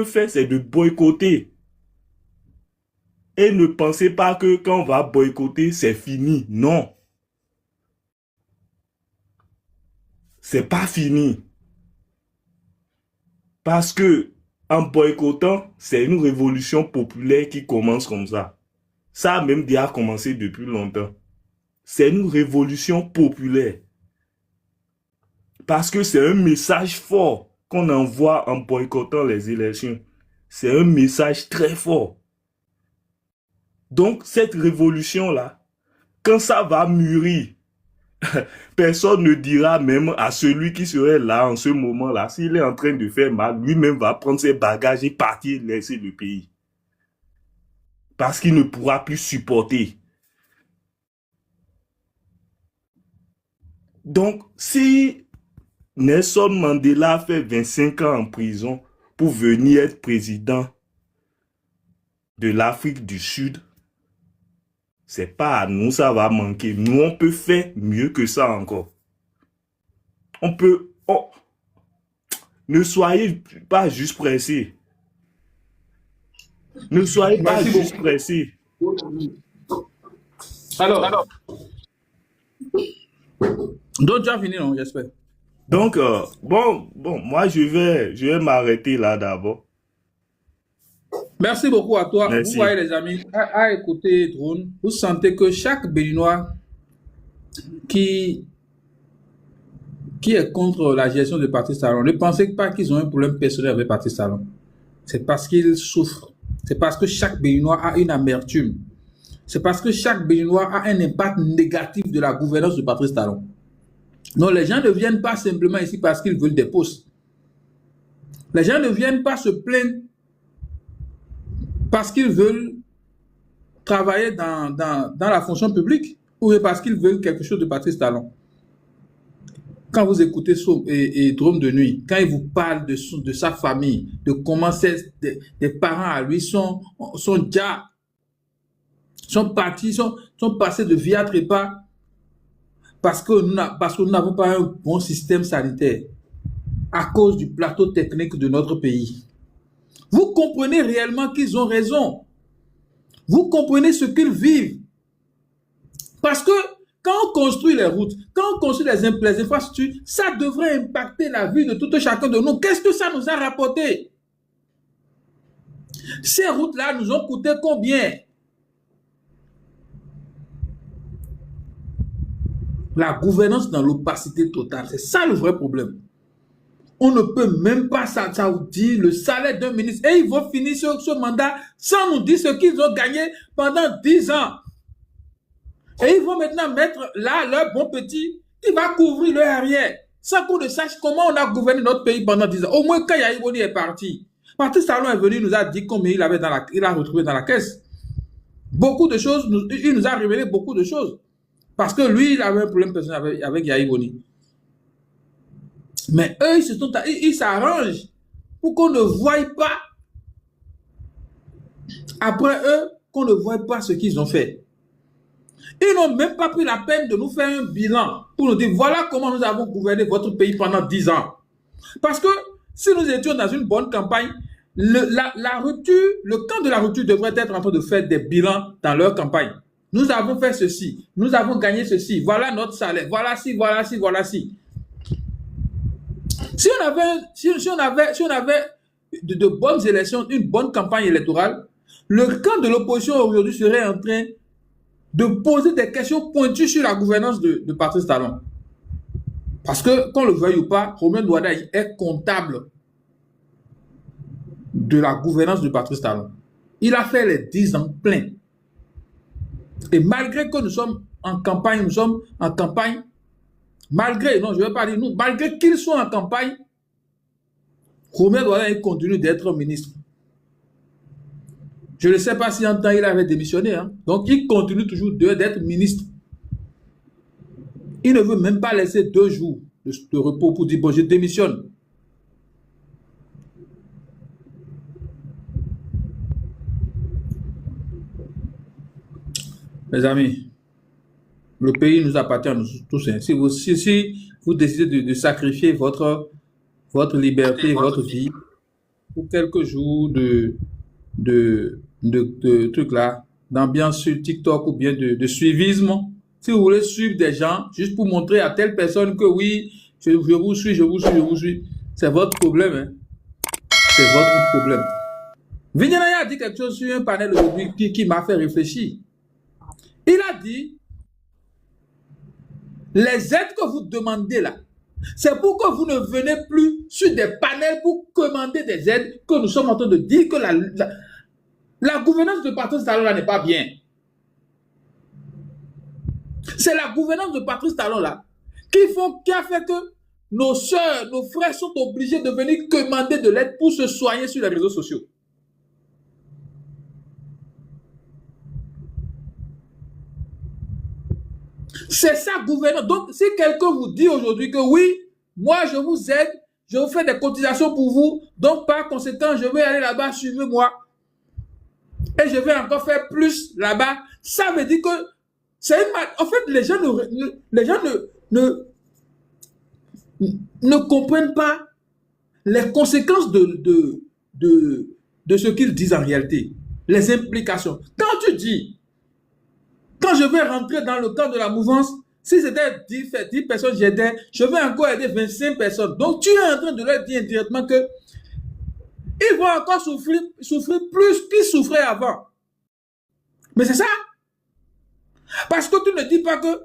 faire, c'est de boycotter. Et ne pensez pas que quand on va boycotter, c'est fini. Non. C'est pas fini. Parce que en boycottant, c'est une révolution populaire qui commence comme ça. Ça a même déjà commencé depuis longtemps. C'est une révolution populaire. Parce que c'est un message fort qu'on envoie en boycottant les élections. C'est un message très fort. Donc, cette révolution-là, quand ça va mûrir, personne ne dira même à celui qui serait là en ce moment-là, s'il est en train de faire mal, lui-même va prendre ses bagages et partir laisser le pays. Parce qu'il ne pourra plus supporter. Donc, si Nelson Mandela fait 25 ans en prison pour venir être président de l'Afrique du Sud, c'est pas à nous, ça va manquer. Nous, on peut faire mieux que ça encore. On peut... ne soyez pas juste pressés. Ne soyez pas Merci juste beaucoup. pressés. Alors, donc tu as fini, non, j'espère. Donc, bon, moi, je vais m'arrêter là d'abord. Merci beaucoup à toi. Vous Merci. voyez, les amis, à écouter Drone, vous sentez que chaque Béninois qui est contre la gestion de Patrice Talon, ne pensez pas qu'ils ont un problème personnel avec Patrice Talon. C'est parce qu'ils souffrent. C'est parce que chaque Béninois a une amertume. C'est parce que chaque Béninois a un impact négatif de la gouvernance de Patrice Talon. Non, les gens ne viennent pas simplement ici parce qu'ils veulent des postes. Les gens ne viennent pas se plaindre parce qu'ils veulent travailler dans la fonction publique ou parce qu'ils veulent quelque chose de Patrice Talon. Quand vous écoutez Drôme de nuit, quand il vous parle de sa famille, de comment des parents à lui sont partis, sont passés de vie à trépas parce que nous n'avons pas un bon système sanitaire à cause du plateau technique de notre pays. Vous comprenez réellement qu'ils ont raison. Vous comprenez ce qu'ils vivent. Parce que quand on construit les routes, quand on construit les infrastructures, ça devrait impacter la vie de tout un chacun de nous. Qu'est-ce que ça nous a rapporté? Ces routes-là nous ont coûté combien? La gouvernance dans l'opacité totale, c'est ça le vrai problème. On ne peut même pas dire le salaire d'un ministre. Et ils vont finir ce mandat sans nous dire ce qu'ils ont gagné pendant 10 ans. Et ils vont maintenant mettre là leur bon petit qui va couvrir leur arrière. Sans qu'on ne sache comment on a gouverné notre pays pendant 10 ans. Au moins quand Yahya Boni est parti. Patrice Talon est venu, il nous a dit combien il a retrouvé dans la caisse. Beaucoup de choses, il nous a révélé beaucoup de choses. Parce que lui, il avait un problème personnel avec Yahya Boni. Mais eux, ils s'arrangent pour qu'on ne voie pas, après eux, qu'on ne voie pas ce qu'ils ont fait. Ils n'ont même pas pris la peine de nous faire un bilan pour nous dire, voilà comment nous avons gouverné votre pays pendant 10 ans. Parce que si nous étions dans une bonne campagne, la rupture, le camp de la rupture devrait être en train de faire des bilans dans leur campagne. Nous avons fait ceci, nous avons gagné ceci, voilà notre salaire, voilà ci, voilà ci, voilà ci. Si on avait de bonnes élections, une bonne campagne électorale, le camp de l'opposition aujourd'hui serait en train de poser des questions pointues sur la gouvernance de Patrice Talon. Parce que, qu'on le veuille ou pas, Romain Douada est comptable de la gouvernance de Patrice Talon. Il a fait les 10 ans pleins. Et malgré que nous sommes en campagne, malgré, non, je ne vais pas dire nous, malgré qu'ils soient en campagne, Romain Douada continue d'être ministre. Je ne sais pas si en temps il avait démissionné. Hein. Donc il continue toujours d'être ministre. Il ne veut même pas laisser 2 jours de repos pour dire bon, je démissionne. Les amis, le pays nous appartient à nous tous. Si vous décidez de sacrifier votre votre liberté, votre vie, pour quelques jours de trucs là, d'ambiance sur TikTok ou bien de suivisme. Si vous voulez suivre des gens, juste pour montrer à telle personne que oui, je vous suis, je vous suis, je vous suis, c'est votre problème. Hein. C'est votre problème. Vignanaya a dit quelque chose sur un panel aujourd'hui qui m'a fait réfléchir. Il a dit, les aides que vous demandez là, c'est pour que vous ne venez plus sur des panels pour commander des aides que nous sommes en train de dire que la gouvernance de Patrice Talon là n'est pas bien. C'est la gouvernance de Patrice Talon là qui a fait que nos soeurs, nos frères sont obligés de venir commander de l'aide pour se soigner sur les réseaux sociaux. C'est ça, gouvernance. Donc, si quelqu'un vous dit aujourd'hui que oui, moi je vous aide, je vous fais des cotisations pour vous, donc par conséquent, je vais aller là-bas, suivez-moi. Et je vais encore faire plus là-bas. Ça veut dire que c'est une... En fait, les gens ne comprennent pas les conséquences de ce qu'ils disent en réalité. Les implications. Quand tu dis, quand je vais rentrer dans le camp de la mouvance, si c'était 10 personnes j'aidais, je vais encore aider 25 personnes. Donc tu es en train de leur dire indirectement que ils vont encore souffrir plus qu'ils souffraient avant. Mais c'est ça. Parce que tu ne dis pas que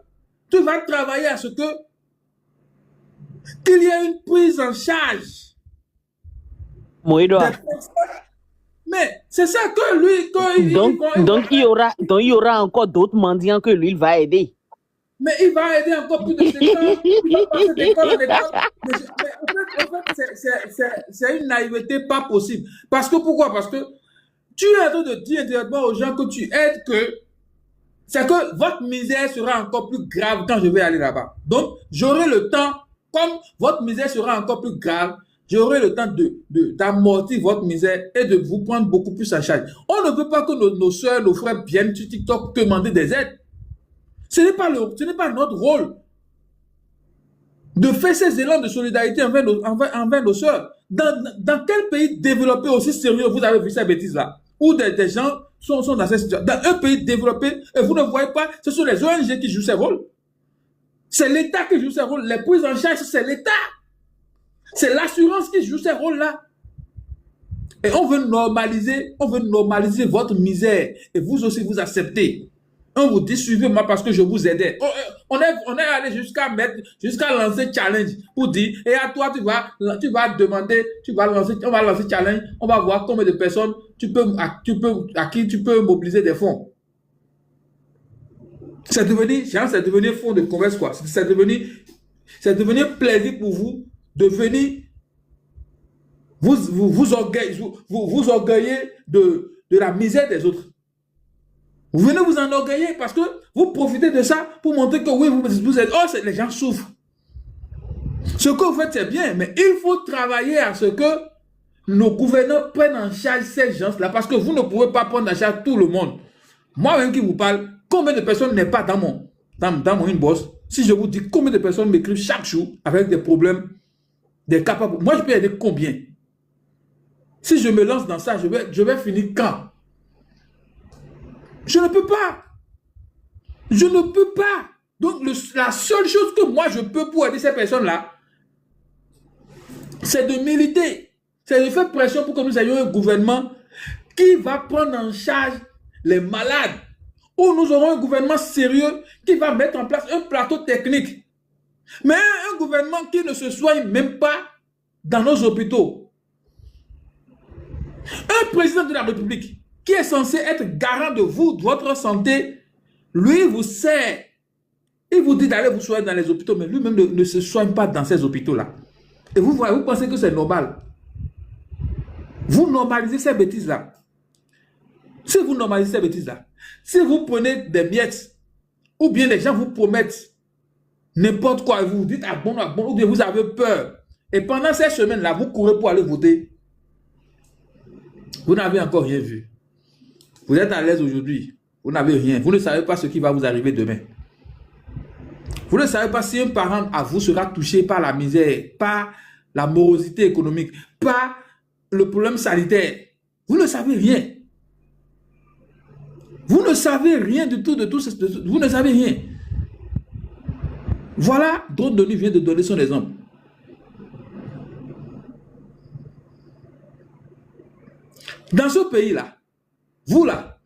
tu vas travailler à ce que qu'il y ait une prise en charge. Mais c'est ça que lui... Donc il y aura encore d'autres mendiants que lui, il va aider. Mais il va aider encore plus de 50 ans. Il va passer d'école en école. Mais en fait c'est une naïveté pas possible. Parce que pourquoi? Parce que tu es en train de dire directement aux gens que tu aides que c'est que votre misère sera encore plus grave quand je vais aller là-bas. Donc, j'aurai le temps, comme votre misère sera encore plus grave, j'aurai le temps d'amortir votre misère et de vous prendre beaucoup plus en charge. On ne veut pas que nos soeurs, nos frères viennent sur TikTok demander des aides. Ce n'est pas notre rôle de faire ces élans de solidarité envers nos soeurs. Dans quel pays développé aussi sérieux vous avez vu ces bêtises-là? Où des gens sont dans cette situation. Dans un pays développé, et vous ne voyez pas, ce sont les ONG qui jouent ces rôles. C'est l'État qui joue ces rôles. Les prises en charge, c'est l'État. C'est l'assurance qui joue ces rôles-là. Et on veut normaliser votre misère. Et vous aussi, vous acceptez. On vous dit, suivez-moi parce que je vous aidais. On est allé jusqu'à lancer challenge pour dire, et à toi, tu vas demander, on va lancer challenge, on va voir combien de personnes à qui tu peux mobiliser des fonds. C'est devenu fonds de commerce, quoi. C'est devenu plaisir pour vous de venir vous orgueiller de la misère des autres. Vous venez vous enorgueillir parce que vous profitez de ça pour montrer que oui, vous êtes... Oh, les gens souffrent. Ce que vous faites, c'est bien, mais il faut travailler à ce que nos gouvernants prennent en charge ces gens-là parce que vous ne pouvez pas prendre en charge tout le monde. Moi-même qui vous parle, combien de personnes n'est pas dans mon inbox? Si je vous dis combien de personnes m'écrivent chaque jour avec des problèmes, des capables... Moi, je peux aider combien? Si je me lance dans ça, je vais finir quand? Je ne peux pas. Je ne peux pas. Donc, la seule chose que moi, je peux pour aider ces personnes-là, c'est de militer. C'est de faire pression pour que nous ayons un gouvernement qui va prendre en charge les malades. Ou nous aurons un gouvernement sérieux qui va mettre en place un plateau technique. Mais un gouvernement qui ne se soigne même pas dans nos hôpitaux. Un président de la République qui est censé être garant de vous, de votre santé, lui vous sert. Il vous dit d'aller vous soigner dans les hôpitaux, mais lui-même ne se soigne pas dans ces hôpitaux-là. Et vous pensez que c'est normal. Vous normalisez ces bêtises-là. Si vous normalisez ces bêtises-là, si vous prenez des miettes, ou bien les gens vous promettent n'importe quoi, et vous vous dites ah bon, ou bien vous avez peur, et pendant ces semaines-là, vous courez pour aller voter, vous n'avez encore rien vu. Vous êtes à l'aise aujourd'hui. Vous n'avez rien. Vous ne savez pas ce qui va vous arriver demain. Vous ne savez pas si un parent à vous sera touché par la misère, par la morosité économique, pas le problème sanitaire. Vous ne savez rien. Vous ne savez rien du tout de tout. Vous ne savez rien. Voilà, Drone de Nuit vient de donner son exemple. Dans ce pays-là, vous là,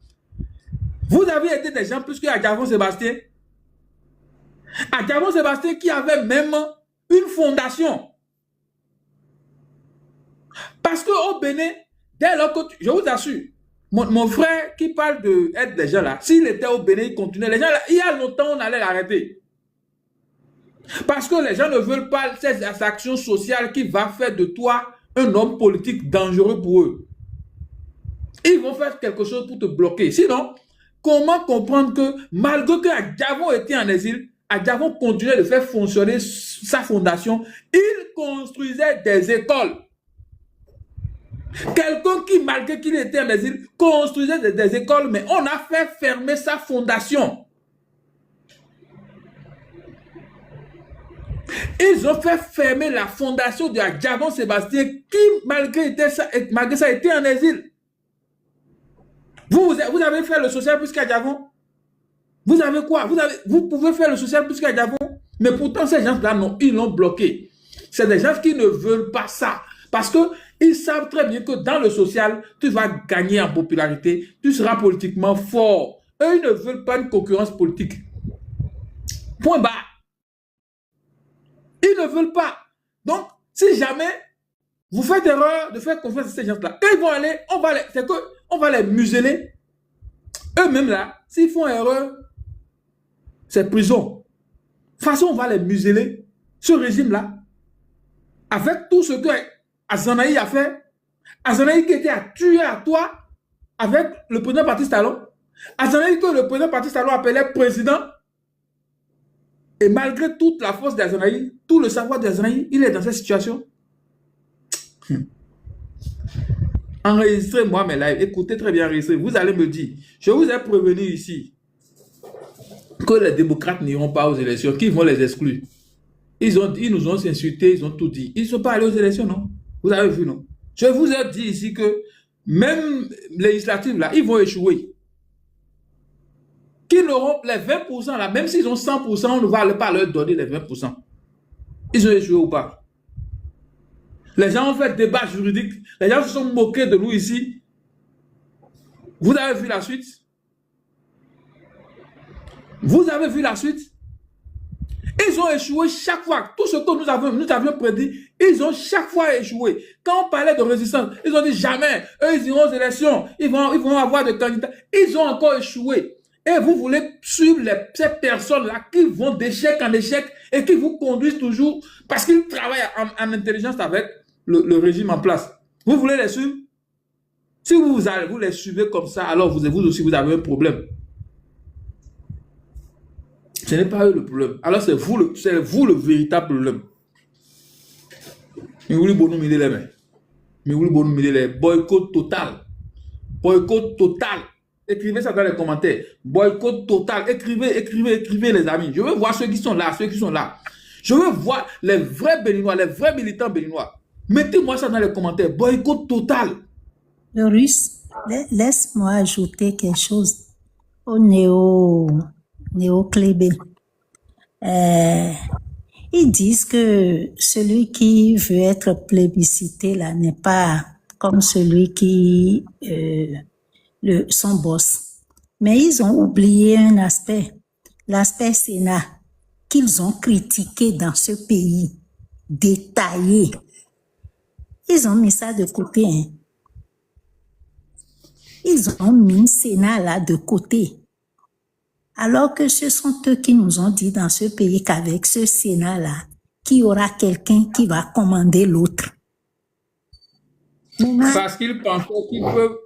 vous avez aidé des gens plus qu'à Adjavon Sébastien. Adjavon Sébastien qui avait même une fondation. Parce qu'au Bénin, dès lors que je vous assure, mon frère qui parle d'aide des gens là, s'il était au Bénin, il continuait. Les gens là, il y a longtemps, on allait l'arrêter. Parce que les gens ne veulent pas ces actions sociales qui vont faire de toi un homme politique dangereux pour eux. Ils vont faire quelque chose pour te bloquer. Sinon, comment comprendre que malgré que Adjavon était en exil, Adjavon continuait de faire fonctionner sa fondation, il construisait des écoles. Quelqu'un qui, malgré qu'il était en exil, construisait des écoles, mais on a fait fermer sa fondation. Ils ont fait fermer la fondation de Adjavon Sébastien qui, malgré ça, était en exil. Vous avez fait le social plus qu'Adjavon. Vous avez quoi? Vous pouvez faire le social plus qu'Adjavon. Mais pourtant, ces gens-là, non, ils l'ont bloqué. C'est des gens qui ne veulent pas ça. Parce qu'ils savent très bien que dans le social, tu vas gagner en popularité, tu seras politiquement fort. Eux, ils ne veulent pas une concurrence politique. Point barre. Ils ne veulent pas. Donc, si jamais vous faites erreur de faire confiance à ces gens-là, quand ils vont aller, on va les museler. Eux-mêmes là, s'ils font erreur, c'est prison. De toute façon, on va les museler. Ce régime-là, avec tout ce que Azanaï a fait, Azanaï qui était à tuer à toi avec le président Patrice Talon, Azanaï que le président Patrice Talon appelait président, et malgré toute la force d'Azanaï, tout le savoir d'Azanaï, il est dans cette situation. Enregistrez-moi mes lives, écoutez très bien, enregistrez. Vous allez me dire, je vous ai prévenu ici que les démocrates n'iront pas aux élections, qu'ils vont les exclure. Ils nous ont insultés, ils ont tout dit. Ils ne sont pas allés aux élections, non? Vous avez vu, non? Je vous ai dit ici que même les législatives, là, ils vont échouer. Qu'ils n'auront les 20% là, même s'ils ont 100%, on ne va pas leur donner les 20%. Ils ont échoué ou pas? Les gens ont fait débat juridique. Les gens se sont moqués de nous ici. Vous avez vu la suite? Vous avez vu la suite? Ils ont échoué chaque fois. Tout ce que nous avions prédit, ils ont chaque fois échoué. Quand on parlait de résistance, ils ont dit jamais. Eux, ils iront aux élections. Ils vont avoir des candidats. Ils ont encore échoué. Et vous voulez suivre ces personnes-là qui vont d'échec en échec et qui vous conduisent toujours parce qu'ils travaillent en intelligence avec le régime en place. Vous voulez les suivre? Si vous les suivez comme ça, alors vous aussi, vous avez un problème. Ce n'est pas eux le problème. Alors c'est vous le véritable problème. Mais vous voulez nous mêler les mains. Mais vous voulez nous mêler les boycott total. Boycott total. Écrivez ça dans les commentaires. Boycott total. Écrivez les amis. Je veux voir ceux qui sont là, Je veux voir les vrais Béninois, les vrais militants béninois. Mettez-moi ça dans les commentaires. Boycott total. Le russe, laisse-moi ajouter quelque chose au néo-clébé. Ils disent que celui qui veut être plébiscité là n'est pas comme celui qui son boss. Mais ils ont oublié un aspect, l'aspect Sénat, qu'ils ont critiqué dans ce pays, détaillé. Ils ont mis ça de côté. Hein. Ils ont mis Sénat là de côté. Alors que ce sont eux qui nous ont dit dans ce pays qu'avec ce Sénat-là, qu'il y aura quelqu'un qui va commander l'autre. Parce qu'ils pensaient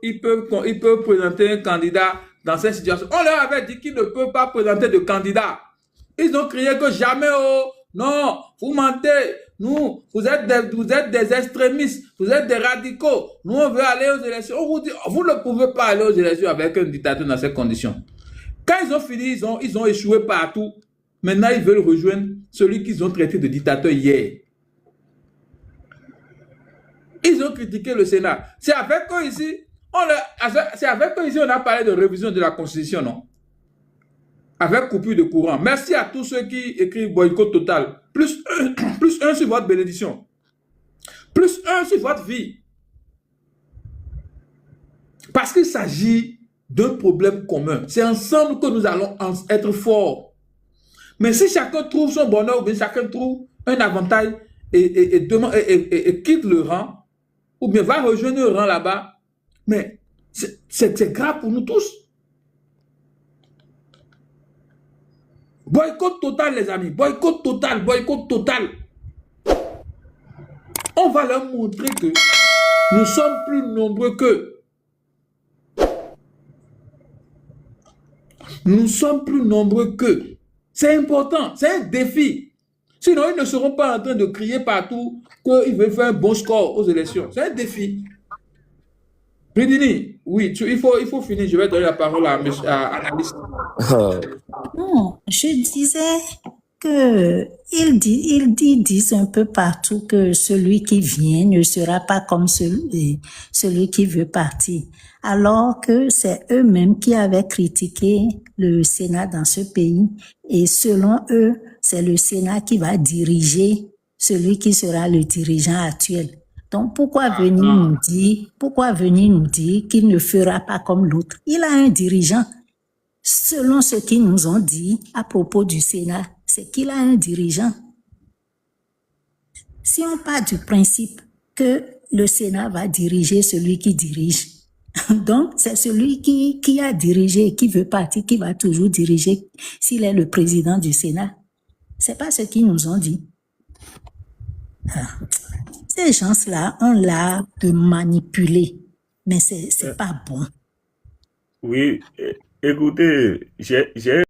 qu'ils peuvent présenter un candidat dans cette situation. On leur avait dit qu'ils ne peuvent pas présenter de candidat. Ils ont crié que jamais, oh, non, vous mentez. Nous, vous êtes des extrémistes, vous êtes des radicaux. Nous, on veut aller aux élections. On vous dit, vous ne pouvez pas aller aux élections avec un dictateur dans ces conditions. Quand ils ont fini, ils ont échoué partout. Maintenant, ils veulent rejoindre celui qu'ils ont traité de dictateur hier. Ils ont critiqué le Sénat. C'est avec eux ici, on a parlé de révision de la Constitution, non? Avec coupure de courant. Merci à tous ceux qui écrivent boycott total. Plus un sur votre bénédiction. Plus un sur votre vie. Parce qu'il s'agit d'un problème commun. C'est ensemble que nous allons être forts. Mais si chacun trouve son bonheur, ou bien chacun trouve un avantage et quitte le rang, ou bien va rejoindre le rang là-bas, mais c'est grave pour nous tous. Boycott total, les amis. Boycott total, boycott total. On va leur montrer que nous sommes plus nombreux qu'eux. Nous sommes plus nombreux qu'eux. C'est important, c'est un défi. Sinon, ils ne seront pas en train de crier partout qu'ils veulent faire un bon score aux élections. C'est un défi. Ridini, oui, il faut finir. Je vais donner la parole à Annalise. Non, je disais que ils disent un peu partout que celui qui vient ne sera pas comme celui qui veut partir. Alors que c'est eux-mêmes qui avaient critiqué le Sénat dans ce pays. Et selon eux, c'est le Sénat qui va diriger celui qui sera le dirigeant actuel. Donc, pourquoi venir nous dire qu'il ne fera pas comme l'autre? Il a un dirigeant. Selon ce qu'ils nous ont dit à propos du Sénat, c'est qu'il a un dirigeant. Si on part du principe que le Sénat va diriger celui qui dirige, donc c'est celui qui a dirigé et qui veut partir, qui va toujours diriger s'il est le président du Sénat. C'est pas ce qu'ils nous ont dit. Ces gens-là ont l'art de manipuler, mais c'est pas bon. Oui, écoutez, j'ai